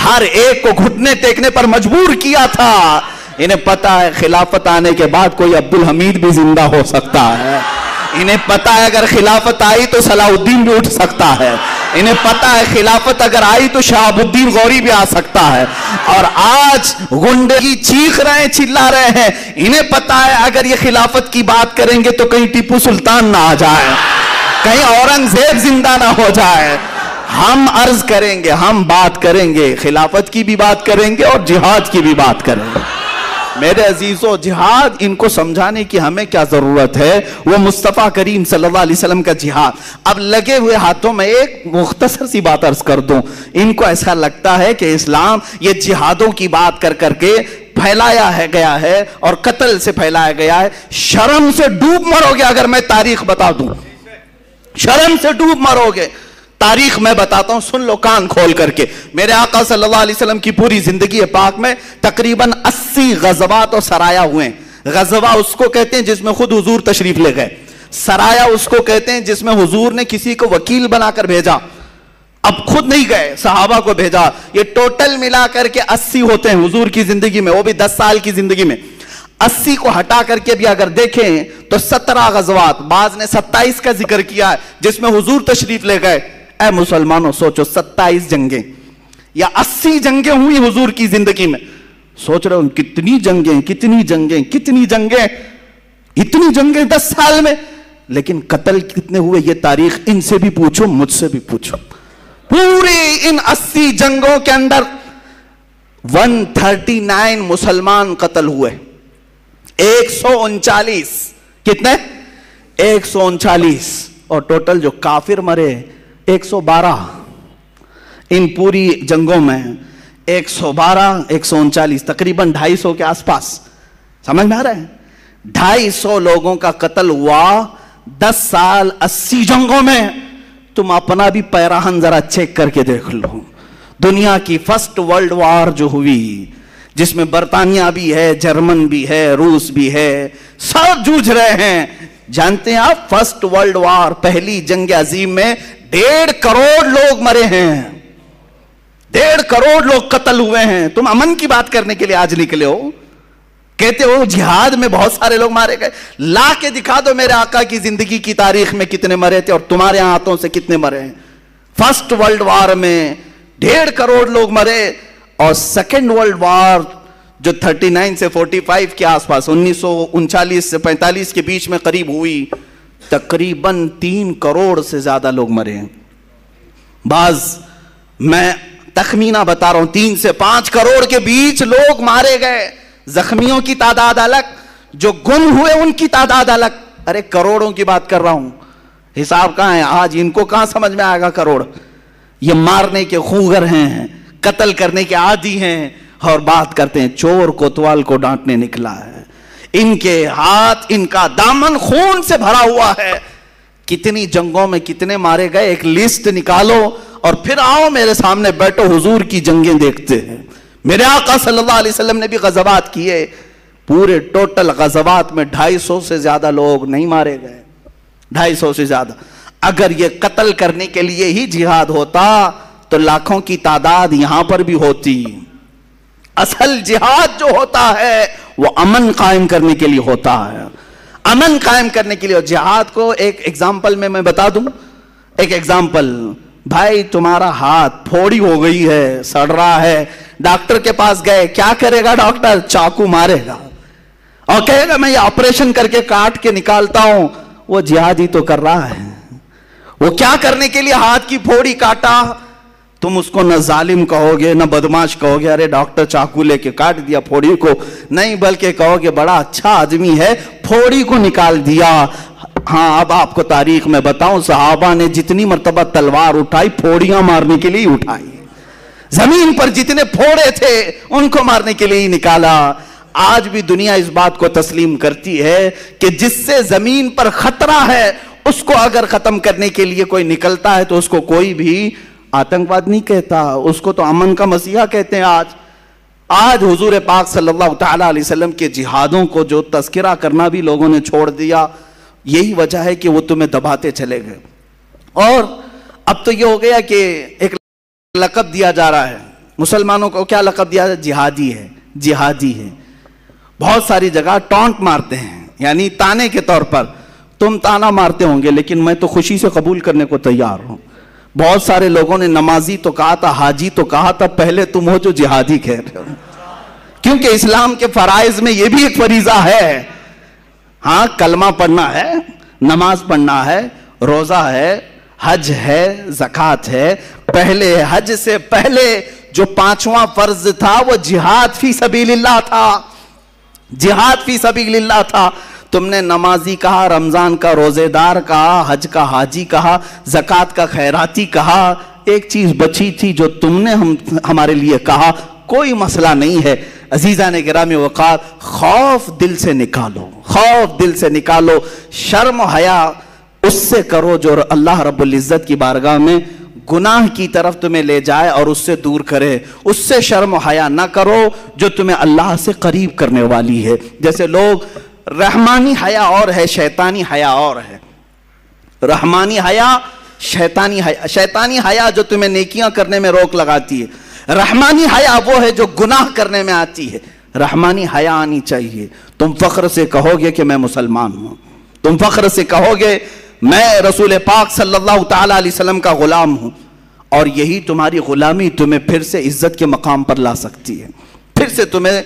ہر ایک کو گھٹنے ٹیکنے پر مجبور کیا تھا۔ انہیں پتا ہے خلافت آنے کے بعد کوئی عبدالحمید بھی زندہ ہو سکتا ہے، انہیں پتا ہے اگر خلافت آئی تو صلاح الدین بھی اٹھ سکتا ہے، انہیں پتا ہے خلافت اگر آئی تو شہاب الدین غوری بھی آ سکتا ہے، اور آج گنڈے کی چیخ رہے ہیں، چلا رہے ہیں، انہیں پتا ہے اگر یہ خلافت کی بات کریں گے تو کہیں ٹیپو سلطان نہ آ جائے، کہیں اورنگزیب زندہ نہ ہو جائے۔ ہم عرض کریں گے، ہم بات کریں گے، خلافت کی بھی بات کریں گے اور جہاد کی بھی بات کریں گے۔ میرے عزیزو، جہاد ان کو سمجھانے کی ہمیں کیا ضرورت ہے؟ وہ مصطفیٰ کریم صلی اللہ علیہ وسلم کا جہاد۔ اب لگے ہوئے ہاتھوں میں ایک مختصر سی بات عرض کر دوں، ان کو ایسا لگتا ہے کہ اسلام یہ جہادوں کی بات کر کر کے پھیلایا ہے گیا ہے اور قتل سے پھیلایا گیا ہے۔ شرم سے ڈوب مرو گے اگر میں تاریخ بتا دوں، شرم سے ڈوب مرو گے۔ تاریخ میں بتاتا ہوں، سن لو کان کھول کر کے۔ میرے آقا صلی اللہ علیہ وسلم کی پوری زندگی پاک میں تقریباً 80 غزوات اور سرایا ہوئے ہیں۔ غزوہ اس کو کہتے ہیں جس میں خود حضور تشریف لے گئے، سرایا اس کو کہتے ہیں جس میں حضور نے کسی کو وکیل بنا کر بھیجا، اب خود نہیں گئے، صحابہ کو بھیجا۔ یہ ٹوٹل ملا کر کے 80 ہوتے ہیں حضور کی زندگی میں، وہ بھی 10 سال کی زندگی میں۔ 80 کو ہٹا کر کے بھی اگر دیکھیں تو 17 غزوات، بعض نے 27 کا ذکر کیا ہے جس میں حضور تشریف لے گئے۔ اے مسلمانوں سوچو، 27 جنگیں یا 80 جنگیں ہوئی حضور کی زندگی میں، سوچ رہے ہو کتنی جنگیں، کتنی جنگیں، کتنی جنگیں، اتنی جنگیں 10 سال میں، لیکن قتل کتنے ہوئے یہ تاریخ ان سے بھی پوچھو، مجھ سے بھی پوچھو۔ پوری ان 80 جنگوں کے اندر 139 مسلمان قتل ہوئے، 139 کتنے؟ 139، اور ٹوٹل جو کافر مرے 112۔ ان پوری جنگوں میں 112 139 تقریباً 250 کے آس پاس، سمجھ میں آ رہا ہے؟ 250 لوگوں کا قتل ہوا 10 سال 80 جنگوں میں۔ تم اپنا بھی پیراہن ذرا چیک کر کے دیکھ لو۔ دنیا کی فرسٹ ورلڈ وار جو ہوئی، جس میں برطانیہ بھی ہے، جرمن بھی ہے، روس بھی ہے، سب جوجھ رہے ہیں۔ جانتے ہیں آپ فرسٹ ورلڈ وار، پہلی جنگ عظیم میں 1.5 کروڑ لوگ مرے ہیں، 1.5 کروڑ لوگ قتل ہوئے ہیں۔ تم امن کی بات کرنے کے لیے آج نکلے ہو، کہتے ہو جہاد میں بہت سارے لوگ مارے گئے۔ لا کے دکھا دو میرے آقا کی زندگی کی تاریخ میں کتنے مرے تھے اور تمہارے ہاتھوں سے کتنے مرے ہیں۔ فرسٹ ورلڈ وار میں 1.5 کروڑ لوگ مرے، اور سیکنڈ ورلڈ وار جو 39 سے 45 کے آس پاس، 1939 سے 45 کے بیچ میں قریب ہوئی، تقریباً 3 کروڑ سے زیادہ لوگ مرے ہیں۔ بعض میں تخمینہ بتا رہا ہوں 3 سے 5 کروڑ کے بیچ لوگ مارے گئے۔ زخمیوں کی تعداد الگ، جو گم ہوئے ان کی تعداد الگ۔ ارے کروڑوں کی بات کر رہا ہوں، حساب کہاں ہے آج؟ ان کو کہاں سمجھ میں آئے گا کروڑ؟ یہ مارنے کے خوگر ہیں، قتل کرنے کے عادی ہیں، اور بات کرتے ہیں چور کوتوال کو ڈانٹنے نکلا ہے۔ ان کے ہاتھ، ان کا دامن خون سے بھرا ہوا ہے۔ کتنی جنگوں میں کتنے مارے گئے، ایک لسٹ نکالو اور پھر آؤ میرے سامنے بیٹھو، حضور کی جنگیں دیکھتے ہیں۔ میرے آقا صلی اللہ علیہ وسلم نے بھی غزوات کیے، پورے ٹوٹل غزوات میں 250 سے زیادہ لوگ نہیں مارے گئے، 250 سے زیادہ۔ اگر یہ قتل کرنے کے لیے ہی جہاد ہوتا تو لاکھوں کی تعداد یہاں پر بھی ہوتی۔ اصل جہاد جو ہوتا ہے وہ امن قائم کرنے کے لیے ہوتا ہے، امن قائم کرنے کے لیے۔ جہاد کو ایک ایگزامپل میں بتا دوں، ایک ایگزامپل، بھائی تمہارا ہاتھ پھوڑی ہو گئی ہے، سڑ رہا ہے، ڈاکٹر کے پاس گئے، کیا کرے گا ڈاکٹر؟ چاقو مارے گا اور کہے گا میں یہ آپریشن کر کے کاٹ کے نکالتا ہوں. وہ جہاد ہی تو کر رہا ہے. وہ کیا کرنے کے لیے ہاتھ کی پھوڑی کاٹا؟ تم اس کو نہ ظالم کہو گے نہ بدماش کہو گے ارے ڈاکٹر چاقو لے کے کاٹ دیا پھوڑی کو، نہیں، بلکہ کہو گے بڑا اچھا آدمی ہے، پھوڑی کو نکال دیا. ہاں اب آپ کو تاریخ میں بتاؤں، صحابہ نے جتنی مرتبہ تلوار اٹھائی پھوڑیاں مارنے کے لیے اٹھائی، زمین پر جتنے پھوڑے تھے ان کو مارنے کے لیے ہی نکالا. آج بھی دنیا اس بات کو تسلیم کرتی ہے کہ جس سے زمین پر خطرہ ہے اس کو اگر ختم کرنے کے لیے کوئی نکلتا ہے تو اس کو کوئی بھی آتنکواد نہیں کہتا، اس کو تو امن کا مسیحا کہتے ہیں. آج حضور پاک صلی اللہ تعالی علیہ وسلم کے جہادوں کو جو تذکرہ کرنا بھی لوگوں نے چھوڑ دیا، یہی وجہ ہے کہ وہ تمہیں دباتے چلے گئے. اور اب تو یہ ہو گیا کہ ایک لقب دیا جا رہا ہے مسلمانوں کو. کیا لقب دیا؟ جہادی ہے، جہادی ہے. بہت ساری جگہ ٹونٹ مارتے ہیں، یعنی تانے کے طور پر. تم تانا مارتے ہوں گے لیکن میں تو خوشی سے قبول کرنے کو تیار ہوں. بہت سارے لوگوں نے نمازی تو کہا تھا، حاجی تو کہا تھا، پہلے تم ہو جو جہادی کہہ رہے ہو، کیونکہ اسلام کے فرائض میں یہ بھی ایک فریضہ ہے. ہاں کلمہ پڑھنا ہے، نماز پڑھنا ہے، روزہ ہے، حج ہے، زکوٰۃ ہے. پہلے حج سے پہلے جو 5واں فرض تھا وہ جہاد فی سبیل اللہ تھا، جہاد فی سبیل اللہ تھا. تم نے نمازی کہا، رمضان کا روزے دار کہا، حج کا حاجی کہا، زکوٰۃ کا خیراتی کہا. ایک چیز بچی تھی جو تم نے ہمارے لیے کہا، کوئی مسئلہ نہیں ہے. عزیزان گرامی وقار، خوف دل سے نکالو، خوف دل سے نکالو. شرم و حیا اس سے کرو جو اللہ رب العزت کی بارگاہ میں گناہ کی طرف تمہیں لے جائے اور اس سے دور کرے. اس سے شرم و حیا نہ کرو جو تمہیں اللہ سے قریب کرنے والی ہے. جیسے لوگ رحمانی حیا اور ہے، شیطانی حیا اور ہے. رحمانی حیا، شیطانی حیا. شیطانی حیا جو تمہیں نیکیاں کرنے میں روک لگاتی ہے، رحمانی حیا وہ ہے جو گناہ کرنے میں آتی ہے. رحمانی حیا آنی چاہیے. تم فخر سے کہو گے کہ میں مسلمان ہوں، تم فخر سے کہو گے میں رسول پاک صلی اللہ تعالی علیہ وسلم کا غلام ہوں، اور یہی تمہاری غلامی تمہیں پھر سے عزت کے مقام پر لا سکتی ہے، پھر سے تمہیں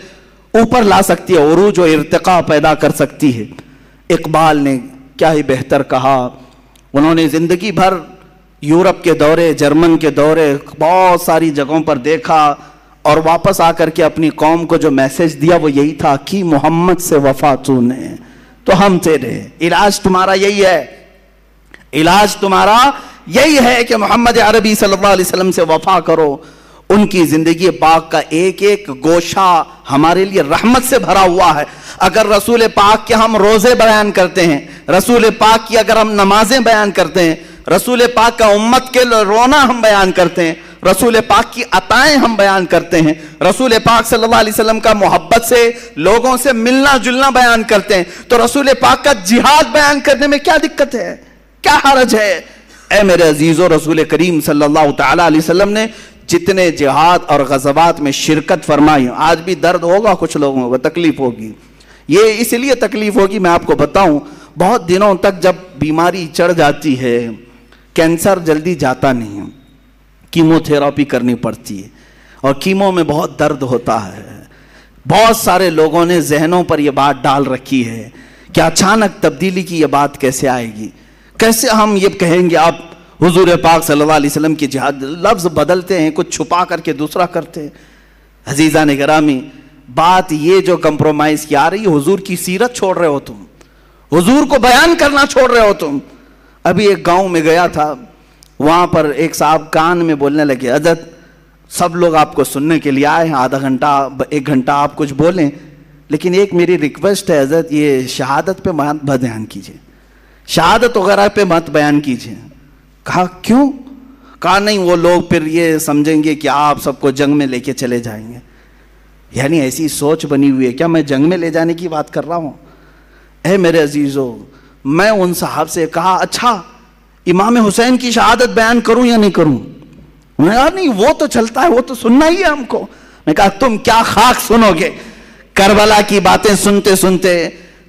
اوپر لا سکتی ہے، عروج و ارتقاء پیدا کر سکتی ہے. اقبال نے کیا ہی بہتر کہا. انہوں نے زندگی بھر یورپ کے دورے، جرمن کے دورے، بہت ساری جگہوں پر دیکھا، اور واپس آ کر کے اپنی قوم کو جو میسج دیا وہ یہی تھا کہ محمد سے وفا تو نے تو ہم تیرے. علاج تمہارا یہی ہے، علاج تمہارا یہی ہے کہ محمد عربی صلی اللہ علیہ وسلم سے وفا کرو. ان کی زندگی پاک کا ایک ایک گوشہ ہمارے لیے رحمت سے بھرا ہوا ہے. اگر رسول پاک کے ہم روزے بیان کرتے ہیں، رسول پاک کی اگر ہم نمازیں بیان کرتے ہیں، رسول پاک کا امت کے رونا ہم بیان کرتے ہیں، رسول پاک کی عطائیں ہم بیان کرتے ہیں، رسول پاک صلی اللہ علیہ وسلم کا محبت سے لوگوں سے ملنا جلنا بیان کرتے ہیں، تو رسول پاک کا جہاد بیان کرنے میں کیا دقت ہے، کیا حرج ہے؟ اے میرے عزیزو، رسول کریم صلی اللہ تعالی علیہ وسلم نے جتنے جہاد اور غزوات میں شرکت فرمائی، آج بھی درد ہوگا کچھ لوگوں کو، تکلیف ہوگی. یہ اس لیے تکلیف ہوگی، میں آپ کو بتاؤں، بہت دنوں تک جب بیماری چڑھ جاتی ہے، کینسر جلدی جاتا نہیں ہے، کیمو تھراپی کرنی پڑتی ہے، اور کیمو میں بہت درد ہوتا ہے. بہت سارے لوگوں نے ذہنوں پر یہ بات ڈال رکھی ہے کہ اچانک تبدیلی کی یہ بات کیسے آئے گی، کیسے ہم یہ کہیں گے آپ حضور پاک صلی اللہ علیہ وسلم کی جہاد. لفظ بدلتے ہیں، کچھ چھپا کر کے دوسرا کرتے ہیں. عزیزان گرامی، بات یہ جو کمپرومائز کی آ رہی ہے، حضور کی سیرت چھوڑ رہے ہو تم، حضور کو بیان کرنا چھوڑ رہے ہو تم. ابھی ایک گاؤں میں گیا تھا، وہاں پر ایک صاحب کان میں بولنے لگے، حضرت سب لوگ آپ کو سننے کے لیے آئے ہیں، آدھا گھنٹہ 1 گھنٹہ آپ کچھ بولیں، لیکن ایک میری ریکویسٹ ہے حضرت، یہ شہادت پہ مت بیان کیجئے، شہادت وغیرہ پہ مت بیان کیجئے. کہا کیوں؟ کہا نہیں، وہ لوگ پھر یہ سمجھیں گے کہ آپ سب کو جنگ میں لے کے چلے جائیں گے. یعنی ایسی سوچ بنی ہوئی ہے. کیا میں جنگ میں لے جانے کی بات کر رہا ہوں؟ اے میرے عزیزو، میں ان صاحب سے کہا اچھا امام حسین کی شہادت بیان کروں یا نہیں کروں؟ انہوں نے کہا نہیں، وہ تو چلتا ہے، وہ تو سننا ہی ہے ہم کو. میں کہا تم کیا خاک سنو گے؟ کربلا کی باتیں سنتے سنتے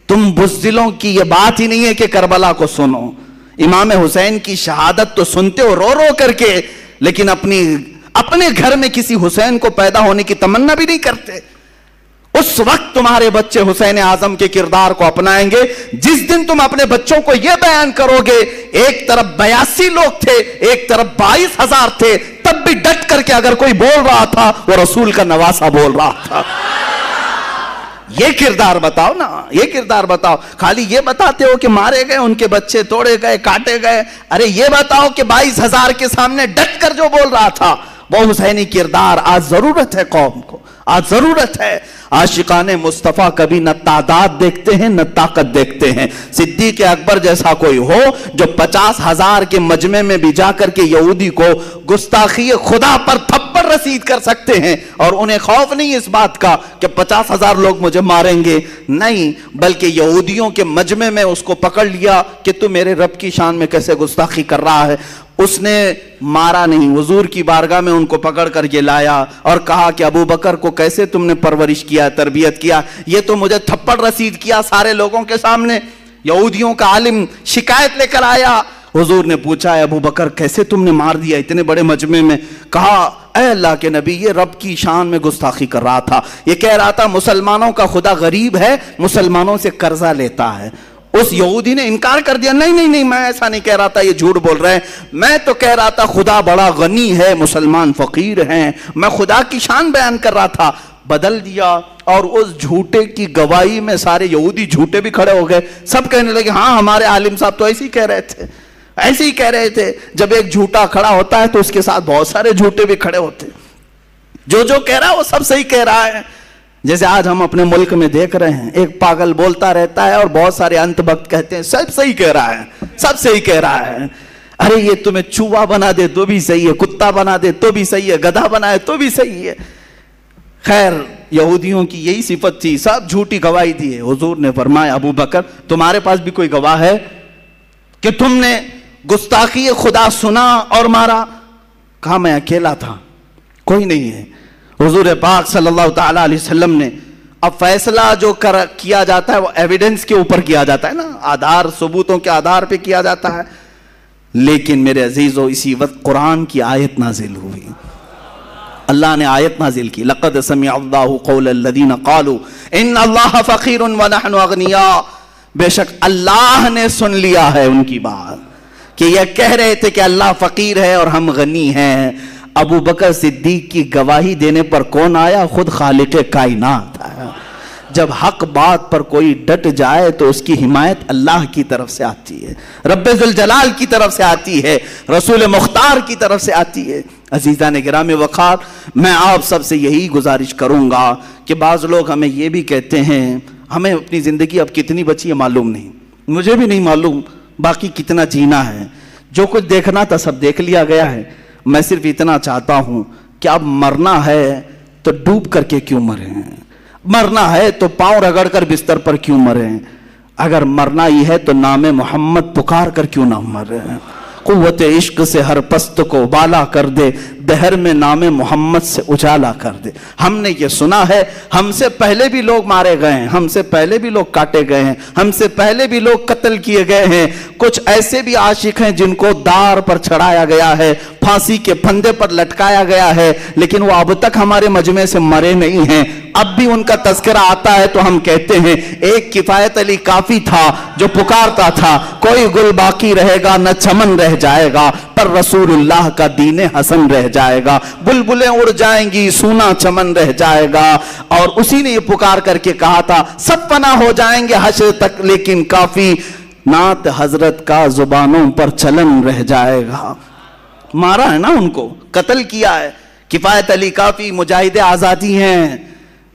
تم بزدلوں کی یہ بات ہی نہیں ہے کہ کربلا کو سنو. امام حسین کی شہادت تو سنتے ہو رو رو کر کے، لیکن اپنے گھر میں کسی حسین کو پیدا ہونے کی تمنا بھی نہیں کرتے۔ اس وقت تمہارے بچے حسین اعظم کے کردار کو اپنائیں گے جس دن تم اپنے بچوں کو یہ بیان کرو گے، ایک طرف 82 لوگ تھے، ایک طرف 22,000 تھے، تب بھی ڈٹ کر کے اگر کوئی بول رہا تھا وہ رسول کا نواسہ بول رہا تھا۔ یہ کردار بتاؤ نا، یہ کردار بتاؤ۔ خالی یہ بتاتے ہو کہ مارے گئے، ان کے بچے توڑے گئے، کاٹے گئے، ارے یہ بتاؤ کہ 22,000 کے سامنے ڈٹ کر جو بول رہا تھا وہ حسینی کردار۔ آج ضرورت ہے قوم کو، آج ضرورت ہے۔ عاشقان مصطفیٰ کبھی نہ تعداد دیکھتے ہیں نہ طاقت دیکھتے ہیں۔ صدیق اکبر جیسا کوئی ہو جو 50,000 کے مجمع میں بھی جا کر کے یہودی کو گستاخی خدا پر تھپڑ رسید کر سکتے ہیں، اور انہیں خوف نہیں اس بات کا کہ 50,000 لوگ مجھے ماریں گے، نہیں، بلکہ یہودیوں کے مجمع میں اس کو پکڑ لیا کہ تو میرے رب کی شان میں کیسے گستاخی کر رہا ہے۔ اس نے مارا نہیں، حضور کی بارگاہ میں ان کو پکڑ کر کے لایا اور کہا کہ ابو بکر کو کیسے تم نے پرورش کیا، تربیت کیا، یہ تو مجھے تھپڑ رسید کیا سارے لوگوں کے سامنے۔ یہودیوں کا عالم شکایت لے کر آیا، حضور نے پوچھا ابو بکر کیسے تم نے مار دیا اتنے بڑے مجمع میں؟ کہا اے اللہ کے نبی، یہ رب کی شان میں گستاخی کر رہا تھا، یہ کہہ رہا تھا مسلمانوں کا خدا غریب ہے، مسلمانوں سے قرضہ لیتا ہے۔ اس یہودی نے انکار کر دیا، نہیں میں ایسا نہیں کہہ رہا تھا، یہ جھوٹ بول رہے ہیں، میں تو کہہ رہا تھا خدا بڑا غنی ہے، مسلمان فقیر ہیں، میں خدا کی شان بیان کر رہا تھا۔ بدل دیا، اور اس جھوٹے کی گواہی میں سارے یہودی جھوٹے بھی کھڑے ہو گئے، سب کہنے لگے ہاں ہمارے عالم صاحب تو ایسے ہی کہہ رہے تھے، ایسے ہی کہہ رہے تھے۔ جب ایک جھوٹا کھڑا ہوتا ہے تو اس کے ساتھ بہت سارے جھوٹے بھی کھڑے ہوتے، جو کہہ رہا ہے وہ سب صحیح کہہ رہا ہے۔ جیسے آج ہم اپنے ملک میں دیکھ رہے ہیں، ایک پاگل بولتا رہتا ہے اور بہت سارے انت بخت کہتے ہیں سب صحیح کہہ رہا ہے، سب صحیح کہہ رہا ہے۔ ارے یہ تمہیں چوہا بنا دے تو بھی صحیح ہے، کتا بنا دے تو بھی صحیح ہے، گدھا بنائے تو بھی صحیح ہے۔ خیر یہودیوں کی یہی صفت تھی، سب جھوٹی گواہی دی ہے۔ حضور نے فرمایا ابو بکر تمہارے پاس بھی کوئی گواہ ہے کہ تم نے گستاخی خدا سنا اور مارا؟ کہا میں اکیلا تھا، کوئی نہیں ہے۔ حضور پاک صلی اللہ تعالیٰ علیہ وسلم نے، اب فیصلہ جو کیا جاتا ہے وہ ایویڈنس کے اوپر کیا جاتا ہے نا، آدھار ثبوتوں کے آدھار پہ کیا جاتا ہے، لیکن میرے عزیزو اسی وقت قرآن کی آیت نازل ہوئی، اللہ نے آیت نازل کی، لقد سمع اللہ قول الذین قالوا ان اللہ فقیر ونحن اغنیاء، بے شک اللہ نے سن لیا ہے ان کی بات کہ یہ کہہ رہے تھے کہ اللہ فقیر ہے اور ہم غنی ہیں۔ ابو بکر صدیق کی گواہی دینے پر کون آیا؟ خود خالق کائنات آیا۔ جب حق بات پر کوئی ڈٹ جائے تو اس کی حمایت اللہ کی طرف سے آتی ہے، رب ذوالجلال کی طرف سے آتی ہے، رسول مختار کی طرف سے آتی ہے۔ عزیزان گرامی وقار، میں آپ سب سے یہی گزارش کروں گا کہ بعض لوگ ہمیں یہ بھی کہتے ہیں ہمیں اپنی زندگی اب کتنی بچی ہے معلوم نہیں، مجھے بھی نہیں معلوم باقی کتنا جینا ہے، جو کچھ دیکھنا تھا سب دیکھ لیا گیا ہے، میں صرف اتنا چاہتا ہوں کہ اب مرنا ہے تو ڈوب کر کے کیوں مریں، مرنا ہے تو پاؤں رگڑ کر بستر پر کیوں مریں، اگر مرنا ہی ہے تو نام محمد پکار کر کیوں نہ مریں۔ قوت عشق سے ہر پست کو بالا کر دے، دہر میں نام محمد سے اجالا کر دے۔ ہم نے یہ سنا ہے ہم سے پہلے بھی لوگ مارے گئے ہیں، ہم سے پہلے بھی لوگ کاٹے گئے ہیں، ہم سے پہلے بھی لوگ قتل کیے گئے ہیں، کچھ ایسے بھی عاشق ہیں جن کو دار پر چڑھایا گیا ہے، پھانسی کے پھندے پر لٹکایا گیا ہے، لیکن وہ اب تک ہمارے مجمع سے مرے نہیں ہیں۔ اب بھی ان کا تذکرہ آتا ہے تو ہم کہتے ہیں ایک کفایت علی کافی تھا جو پکارتا تھا کوئی گل باقی رہے گا نہ چمن رہ جائے گا، پر رسول اللہ کا دین حسن رہ جائے گا، بلبلیں اڑ جائیں گی سونا چمن رہ جائے گا۔ اور اسی نے یہ پکار کر کے کہا تھا سب فنا ہو جائیں گے حشر تک لیکن کافی نعت حضرت کا زبانوں پر چلن رہ جائے گا۔ مارا ہے نا، ان کو قتل کیا ہے۔ کفایت علی کافی مجاہد آزادی ہیں،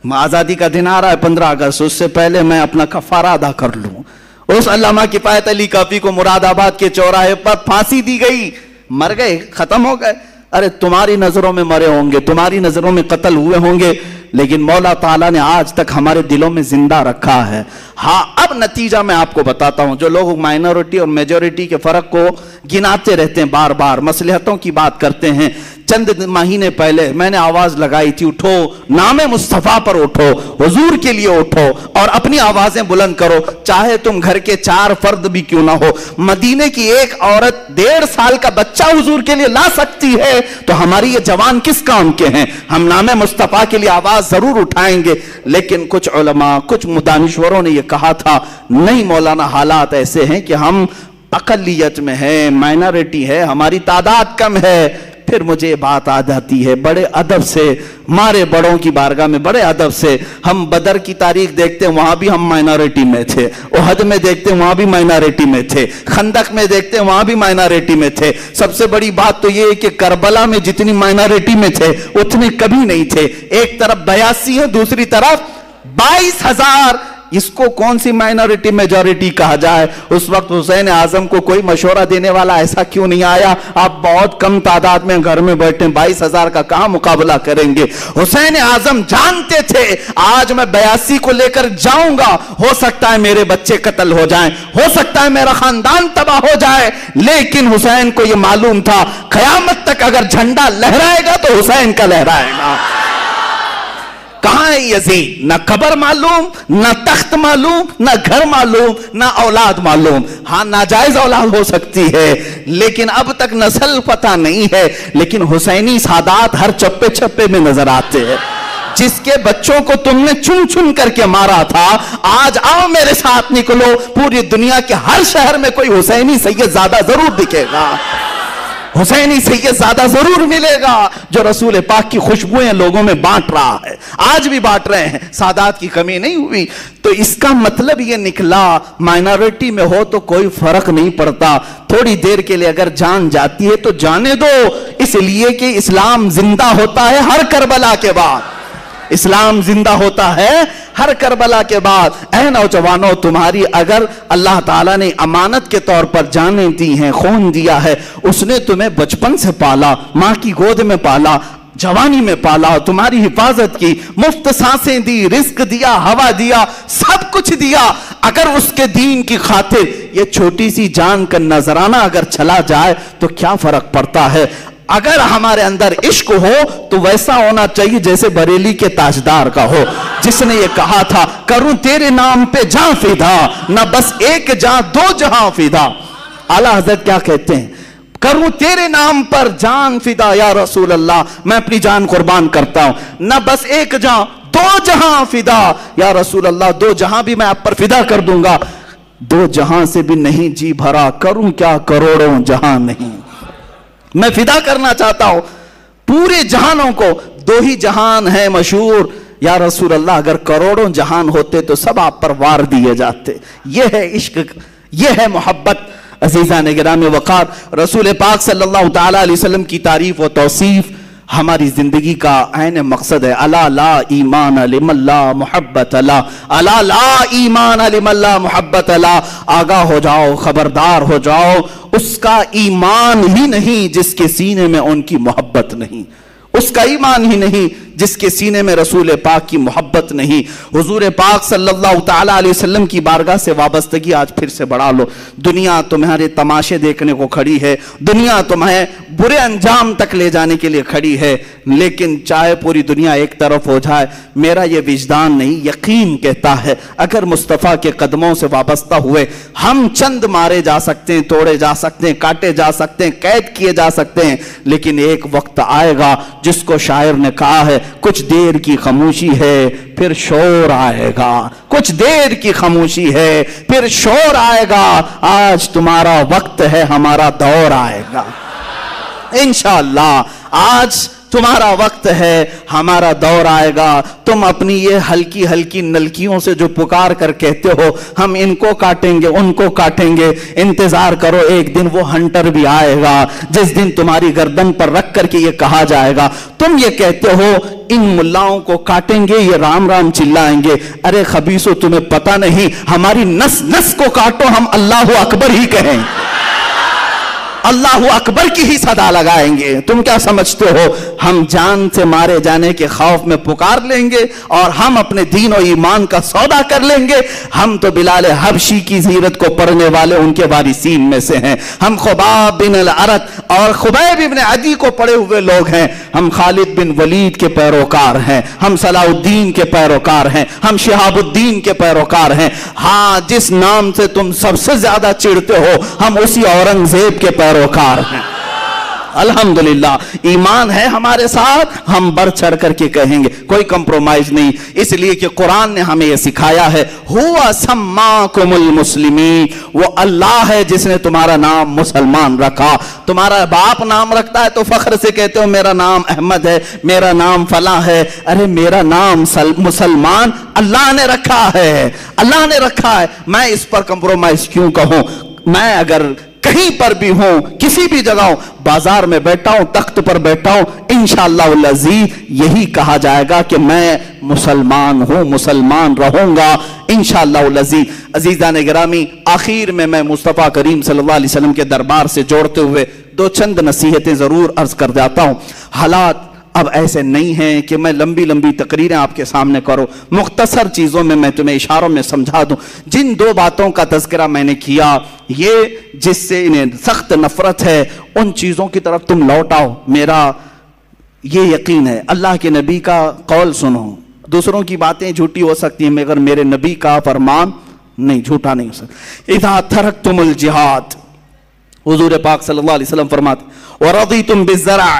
آزادی کا دن آ رہا ہے 15 اگست، اس سے پہلے میں اپنا کفارہ ادا کر لوں۔ اس علامہ کفایت علی کافی کو مراد آباد کے چوراہے پر پھانسی دی گئی، مر گئے، ختم ہو گئے۔ ارے تمہاری نظروں میں مرے ہوں گے، تمہاری نظروں میں قتل ہوئے ہوں گے، لیکن مولا تعالیٰ نے آج تک ہمارے دلوں میں زندہ رکھا ہے۔ ہاں اب نتیجہ میں آپ کو بتاتا ہوں۔ جو لوگ مائنورٹی اور میجورٹی کے فرق کو گناتے رہتے ہیں، بار بار مصلحتوں کی بات کرتے ہیں، چند مہینے پہلے میں نے آواز لگائی تھی، اٹھو نام مصطفیٰ پر اٹھو، حضور کے لیے اٹھو اور اپنی آوازیں بلند کرو، چاہے تم گھر کے 4 فرد بھی کیوں نہ ہو۔ مدینے کی ایک عورت 1.5 سال کا بچہ حضور کے لیے لا سکتی ہے تو ہماری یہ جوان کس کام کے ہیں؟ ہم نام مصطفیٰ کے لیے آواز ضرور اٹھائیں گے، لیکن کچھ علماء، کچھ دانشوروں نے یہ کہا تھا نہیں مولانا، حالات ایسے ہیں کہ ہم اقلیت میں ہیں، مائنورٹی ہے، ہماری تعداد کم ہے۔ پھر مجھے بات آ جاتی ہے بڑے ادب سے، ہمارے بڑوں کی بارگاہ میں بڑے ادب سے، ہم بدر کی تاریخ دیکھتے ہیں وہاں بھی ہم مائنورٹی میں تھے، احد میں دیکھتے ہیں وہاں بھی مائنورٹی میں تھے، خندق میں دیکھتے ہیں وہاں بھی مائنورٹی میں تھے۔ سب سے بڑی بات تو یہ ہے کہ کربلا میں جتنی مائنورٹی میں تھے اتنے کبھی نہیں تھے۔ ایک طرف 82 ہے، دوسری طرف 22,000۔ اس کو کون سی مائنورٹی میجورٹی کہا جائے؟ اس وقت حسین اعظم کو کوئی مشورہ دینے والا ایسا کیوں نہیں آیا؟ آپ بہت کم تعداد میں گھر میں بیٹھے، 22,000 کا کہاں مقابلہ کریں گے؟ حسین اعظم جانتے تھے آج میں 82 کو لے کر جاؤں گا، ہو سکتا ہے میرے بچے قتل ہو جائیں، ہو سکتا ہے میرا خاندان تباہ ہو جائے، لیکن حسین کو یہ معلوم تھا قیامت تک اگر جھنڈا لہرائے گا تو حسین کا لہرائے گا۔ کہاں ہے یزید؟ نہ قبر معلوم، نہ تخت معلوم، نہ گھر معلوم، نہ اولاد معلوم۔ ہاں ناجائز اولاد ہو سکتی ہے لیکن اب تک نسل پتہ نہیں ہے، لیکن حسینی سادات ہر چپے چپے میں نظر آتے ہیں۔ جس کے بچوں کو تم نے چن چن کر کے مارا تھا، آج آؤ میرے ساتھ نکلو، پوری دنیا کے ہر شہر میں کوئی حسینی سید زادہ ضرور دکھے گا، حسینی سید زادہ ضرور ملے گا جو رسول پاک کی خوشبوئیں لوگوں میں بانٹ رہا ہے، آج بھی بانٹ رہے ہیں، سادات کی کمی نہیں ہوئی۔ تو اس کا مطلب یہ نکلا مائنورٹی میں ہو تو کوئی فرق نہیں پڑتا، تھوڑی دیر کے لیے اگر جان جاتی ہے تو جانے دو، اس لیے کہ اسلام زندہ ہوتا ہے ہر کربلا کے بعد، اسلام زندہ ہوتا ہے ہر کربلا کے بعد۔ اے نوجوانوں، تمہاری اگر اللہ تعالیٰ نے امانت کے طور پر جانیں دی ہیں، خون دیا ہے، اس نے تمہیں بچپن سے پالا، ماں کی گود میں پالا، جوانی میں پالا، تمہاری حفاظت کی، مفت سانسیں دی، رزق دیا، ہوا دیا، سب کچھ دیا، اگر اس کے دین کی خاطر یہ چھوٹی سی جان کا نذرانہ اگر چلا جائے تو کیا فرق پڑتا ہے؟ اگر ہمارے اندر عشق ہو تو ویسا ہونا چاہیے جیسے بریلی کے تاجدار کا ہو، جس نے یہ کہا تھا کروں تیرے نام پہ جاں فدا، نہ بس ایک جاں 2 جہاں فدا۔ اعلیٰ حضرت کیا کہتے ہیں؟ کروں تیرے نام پر جان فدا یا رسول اللہ، میں اپنی جان قربان کرتا ہوں، نہ بس ایک جہاں 2 جہاں فدا یا رسول اللہ، 2 جہاں بھی میں آپ پر فدا کر دوں گا، 2 جہاں سے بھی نہیں جی بھرا، کروں کیا کروڑوں جہاں نہیں، میں فدا کرنا چاہتا ہوں پورے جہانوں کو، 2 ہی جہان ہے مشہور یا رسول اللہ، اگر کروڑوں جہان ہوتے تو سب آپ پر وار دیے جاتے۔ یہ ہے عشق، یہ ہے محبت۔ عزیزان گرامی وقار، رسول پاک صلی اللہ تعالیٰ علیہ وسلم کی تعریف و توصیف ہماری زندگی کا عین مقصد ہے۔ الا لا ایمان لمن لا محبت لا، الا لا ایمان لمن لا محبت لا، آگاہ ہو جاؤ، خبردار ہو جاؤ، اس کا ایمان ہی نہیں جس کے سینے میں ان کی محبت نہیں، اس کا ایمان ہی نہیں جس کے سینے میں رسول پاک کی محبت نہیں۔ حضور پاک صلی اللہ تعالیٰ علیہ وسلم کی بارگاہ سے وابستگی آج پھر سے بڑھا لو۔ دنیا تمہارے تماشے دیکھنے کو کھڑی ہے، دنیا تمہیں برے انجام تک لے جانے کے لیے کھڑی ہے، لیکن چاہے پوری دنیا ایک طرف ہو جائے، میرا یہ وجدان نہیں، یقین کہتا ہے اگر مصطفیٰ کے قدموں سے وابستہ ہوئے ہم چند مارے جا سکتے ہیں، توڑے جا سکتے ہیں، کاٹے جا سکتے ہیں، قید کیے جا سکتے ہیں، لیکن ایک وقت آئے گا جس کو شاعر نے کہا ہے کچھ دیر کی خاموشی ہے پھر شور آئے گا، کچھ دیر کی خاموشی ہے پھر شور آئے گا، آج تمہارا وقت ہے ہمارا دور آئے گا انشاءاللہ، آج تمہارا وقت ہے ہمارا دور آئے گا۔ تم اپنی یہ ہلکی ہلکی نلکیوں سے جو پکار کر کہتے ہو ہم ان کو کاٹیں گے ان کو کاٹیں گے، انتظار کرو، ایک دن وہ ہنٹر بھی آئے گا جس دن تمہاری گردن پر رکھ کر کے یہ کہا جائے گا تم یہ کہتے ہو ان ملاؤں کو کاٹیں گے، یہ رام رام چلائیں گے، ارے خبیثو تمہیں پتہ نہیں، ہماری نس نس کو کاٹو ہم اللہ اکبر ہی کہیں، اللہ اکبر کی ہی صدا لگائیں گے. تم کیا سمجھتے ہو ہم جان سے مارے جانے کے خوف میں پکار لیں گے اور ہم اپنے دین و ایمان کا سودا کر لیں گے؟ ہم تو بلال حبشی کی سیرت کو پڑھنے والے ان کے وارثین میں سے ہیں. ہم خباب بن الارت اور خبیب بن عدی کو پڑھے ہوئے لوگ ہیں. ہم خالد بن ولید کے پیروکار ہیں. ہم صلاح الدین کے پیروکار ہیں. ہم شہاب الدین کے پیروکار ہیں. ہاں، جس نام سے تم سب سے زیادہ چڑھتے ہو ہم اسی اورنگزیب کے پیروکار ہیں. الحمدللہ ایمان ہے ہمارے ساتھ، ہم بڑھ چڑھ کر کے کہیں گے، کوئی کمپرومائز نہیں. اس لیے کہ قرآن نے ہمیں یہ سکھایا ہے ہوا سماکم المسلمین، وہ اللہ ہے جس نے تمہارا نام مسلمان رکھا. تمہارا باپ نام رکھتا ہے تو فخر سے کہتے ہو میرا نام احمد ہے، میرا نام فلاں ہے. ارے میرا نام مسلمان اللہ نے رکھا ہے، اللہ نے رکھا ہے. میں اس پر کمپرومائز کیوں کہوں؟ میں اگر کہیں پر بھی ہوں، کسی بھی جگہ ہوں، بازار میں بیٹھا ہوں، تخت پر بیٹھا ہوں، انشاءاللہ العزیز یہی کہا جائے گا کہ میں مسلمان ہوں، مسلمان رہوں گا انشاءاللہ العزیز. عزیزان گرامی، آخر میں مصطفیٰ کریم صلی اللہ علیہ وسلم کے دربار سے جوڑتے ہوئے دو چند نصیحتیں ضرور عرض کر جاتا ہوں. حالات اب ایسے نہیں ہیں کہ میں لمبی لمبی تقریریں آپ کے سامنے کروں، مختصر چیزوں میں تمہیں اشاروں میں سمجھا دوں. جن دو باتوں کا تذکرہ میں نے کیا، یہ جس سے انہیں سخت نفرت ہے ان چیزوں کی طرف تم لوٹ آؤ. میرا یہ یقین ہے، اللہ کے نبی کا قول سنو. دوسروں کی باتیں جھوٹی ہو سکتی ہیں مگر میرے نبی کا فرمان نہیں، جھوٹا نہیں ہو سکتا. اذا ترکتم الجہاد، حضور پاک صلی اللہ علیہ وسلم فرماتے ورضیتم بالزرع،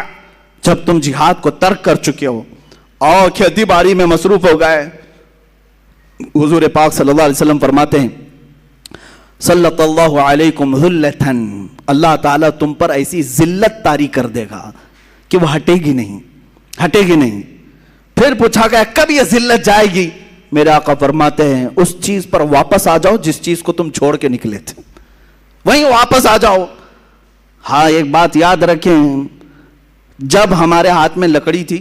جب تم جہاد کو ترک کر چکے ہو اور کھیتی باڑی میں مصروف ہو گئے، حضور پاک صلی اللہ علیہ وسلم فرماتے ہیں صلی اللہ علیکم ذلتاً، اللہ تعالیٰ تم پر ایسی ذلت طاری کر دے گا کہ وہ ہٹے گی نہیں، ہٹے گی نہیں. پھر پوچھا گیا کب یہ ذلت جائے گی؟ میرے آقا فرماتے ہیں اس چیز پر واپس آ جاؤ جس چیز کو تم چھوڑ کے نکلے تھے، وہیں واپس آ جاؤ. ہاں ایک بات یاد رکھیں، جب ہمارے ہاتھ میں لکڑی تھی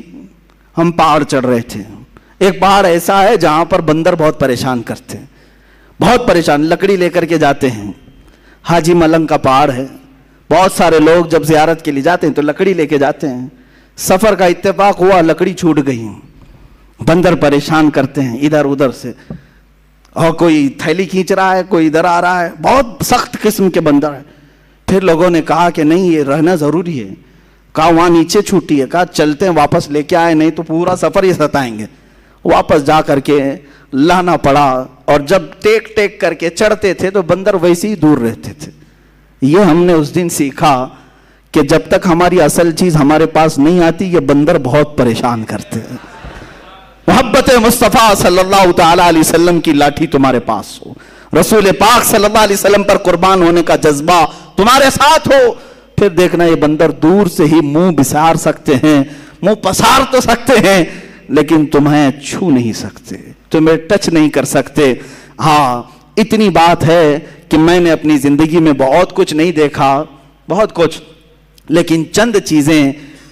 ہم پہاڑ چڑھ رہے تھے. ایک پہاڑ ایسا ہے جہاں پر بندر بہت پریشان کرتے ہیں، بہت پریشان، لکڑی لے کر کے جاتے ہیں. حاجی ملنگ کا پہاڑ ہے، بہت سارے لوگ جب زیارت کے لیے جاتے ہیں تو لکڑی لے کے جاتے ہیں. سفر کا اتفاق ہوا لکڑی چھوٹ گئی، بندر پریشان کرتے ہیں ادھر ادھر سے، اور کوئی تھیلی کھینچ رہا ہے، کوئی ادھر آ رہا ہے، بہت سخت قسم کے بندر ہے. پھر لوگوں نے کہا کہ نہیں یہ رہنا ضروری ہے. کہا وہاں نیچے چھوٹی ہے، کہا چلتے ہیں واپس لے کے آئے، نہیں تو پورا سفر یہ ستائیں گے. واپس جا کر کے لانا پڑا، اور جب ٹیک ٹیک کر کے چڑھتے تھے تو بندر ویسے ہی دور رہتے تھے. یہ ہم نے اس دن سیکھا کہ جب تک ہماری اصل چیز ہمارے پاس نہیں آتی یہ بندر بہت پریشان کرتے ہیں. محبت مصطفیٰ صلی اللہ تعالی علیہ وسلم کی لاٹھی تمہارے پاس ہو، رسول پاک صلی اللہ علیہ وسلم پر قربان ہونے کا جذبہ تمہارے ساتھ ہو، پھر دیکھنا یہ بندر دور سے ہی منہ بسار سکتے ہیں، منہ پسار تو سکتے ہیں لیکن تمہیں چھو نہیں سکتے، تمہیں ٹچ نہیں کر سکتے. ہاں اتنی بات ہے کہ میں نے اپنی زندگی میں بہت کچھ نہیں دیکھا، بہت کچھ، لیکن چند چیزیں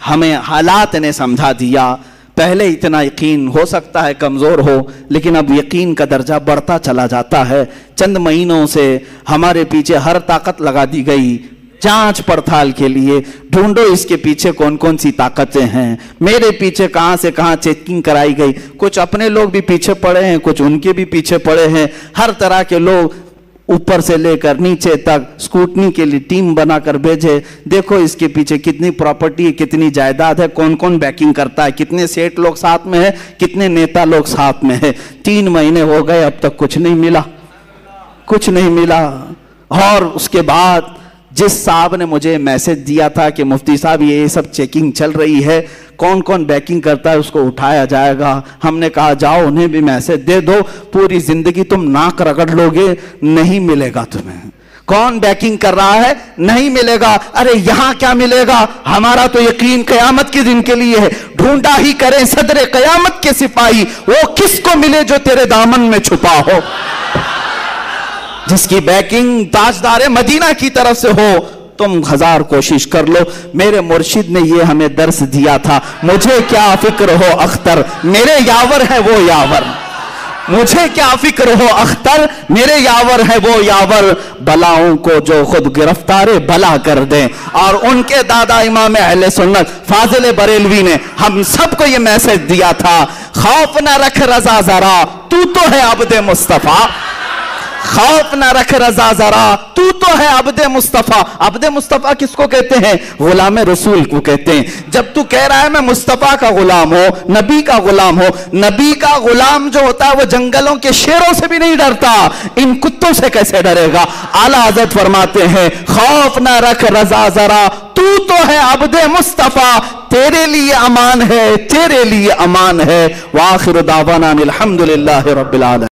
ہمیں حالات نے سمجھا دیا. پہلے اتنا یقین ہو سکتا ہے کمزور ہو، لیکن اب یقین کا درجہ بڑھتا چلا جاتا ہے. چند مہینوں سے ہمارے پیچھے ہر طاقت لگا دی گئی جانچ پڑتال کے لیے. ڈھونڈو اس کے پیچھے کون کون سی طاقتیں ہیں، میرے پیچھے کہاں سے کہاں چیکنگ کرائی گئی. کچھ اپنے لوگ بھی پیچھے پڑے ہیں، کچھ ان کے بھی پیچھے پڑے ہیں. ہر طرح کے لوگ اوپر سے لے کر نیچے تک اسکوٹنی کے لیے ٹیم بنا کر بھیجے. دیکھو اس کے پیچھے کتنی پراپرٹی ہے، کتنی جائیداد ہے، کون کون بیکنگ کرتا ہے، کتنے سیٹ لوگ ساتھ میں ہے، کتنے نیتا لوگ ساتھ میں ہے. 3 مہینے ہو گئے اب تک کچھ نہیں ملا، کچھ نہیں ملا. اور اس کے بعد جس صاحب نے مجھے میسج دیا تھا کہ مفتی صاحب یہ سب چیکنگ چل رہی ہے، کون کون بیکنگ کرتا ہے اس کو اٹھایا جائے گا، ہم نے کہا جاؤ انہیں بھی میسج دے دو. پوری زندگی تم ناک رگڑ لو گے، نہیں ملے گا تمہیں. کون بیکنگ کر رہا ہے نہیں ملے گا. ارے یہاں کیا ملے گا، ہمارا تو یقین قیامت کے دن کے لیے ہے. ڈھونڈا ہی کریں صدر قیامت کے سپاہی، وہ کس کو ملے جو تیرے دامن میں چھپا ہو، جس کی بیکنگ تاجدار مدینہ کی طرف سے ہو. تم 1000 کوشش کر لو. میرے مرشد نے یہ ہمیں درس دیا تھا، مجھے کیا فکر ہو اختر، میرے یاور ہے وہ یاور. مجھے کیا فکر ہو اختر، میرے یاور ہے وہ یاور، بلاؤں کو جو خود گرفتار بلا کر دیں۔ اور ان کے دادا امام اہل سنت فاضل بریلوی نے ہم سب کو یہ میسج دیا تھا، خوف نہ رکھ رضا ذرا، تو ہے عبد مصطفیٰ۔ خوف نہ رکھ رضا ذرا، تو ہے عبد مصطفیٰ۔ عبد مصطفیٰ کس کو کہتے ہیں؟ غلام رسول کو کہتے ہیں۔ جب تو کہہ رہا ہے میں مصطفیٰ کا غلام ہو، نبی کا غلام ہو، نبی کا غلام جو ہوتا ہے وہ جنگلوں کے شیروں سے بھی نہیں ڈرتا، ان کتوں سے کیسے ڈرے گا؟ اعلیٰ حضرت فرماتے ہیں خوف نہ رکھ رضا ذرا، تو ہے عبد مصطفیٰ، تیرے لیے امان ہے، تیرے لیے امان ہے۔ وآخر دعوانا الحمدللہ رب العالمین۔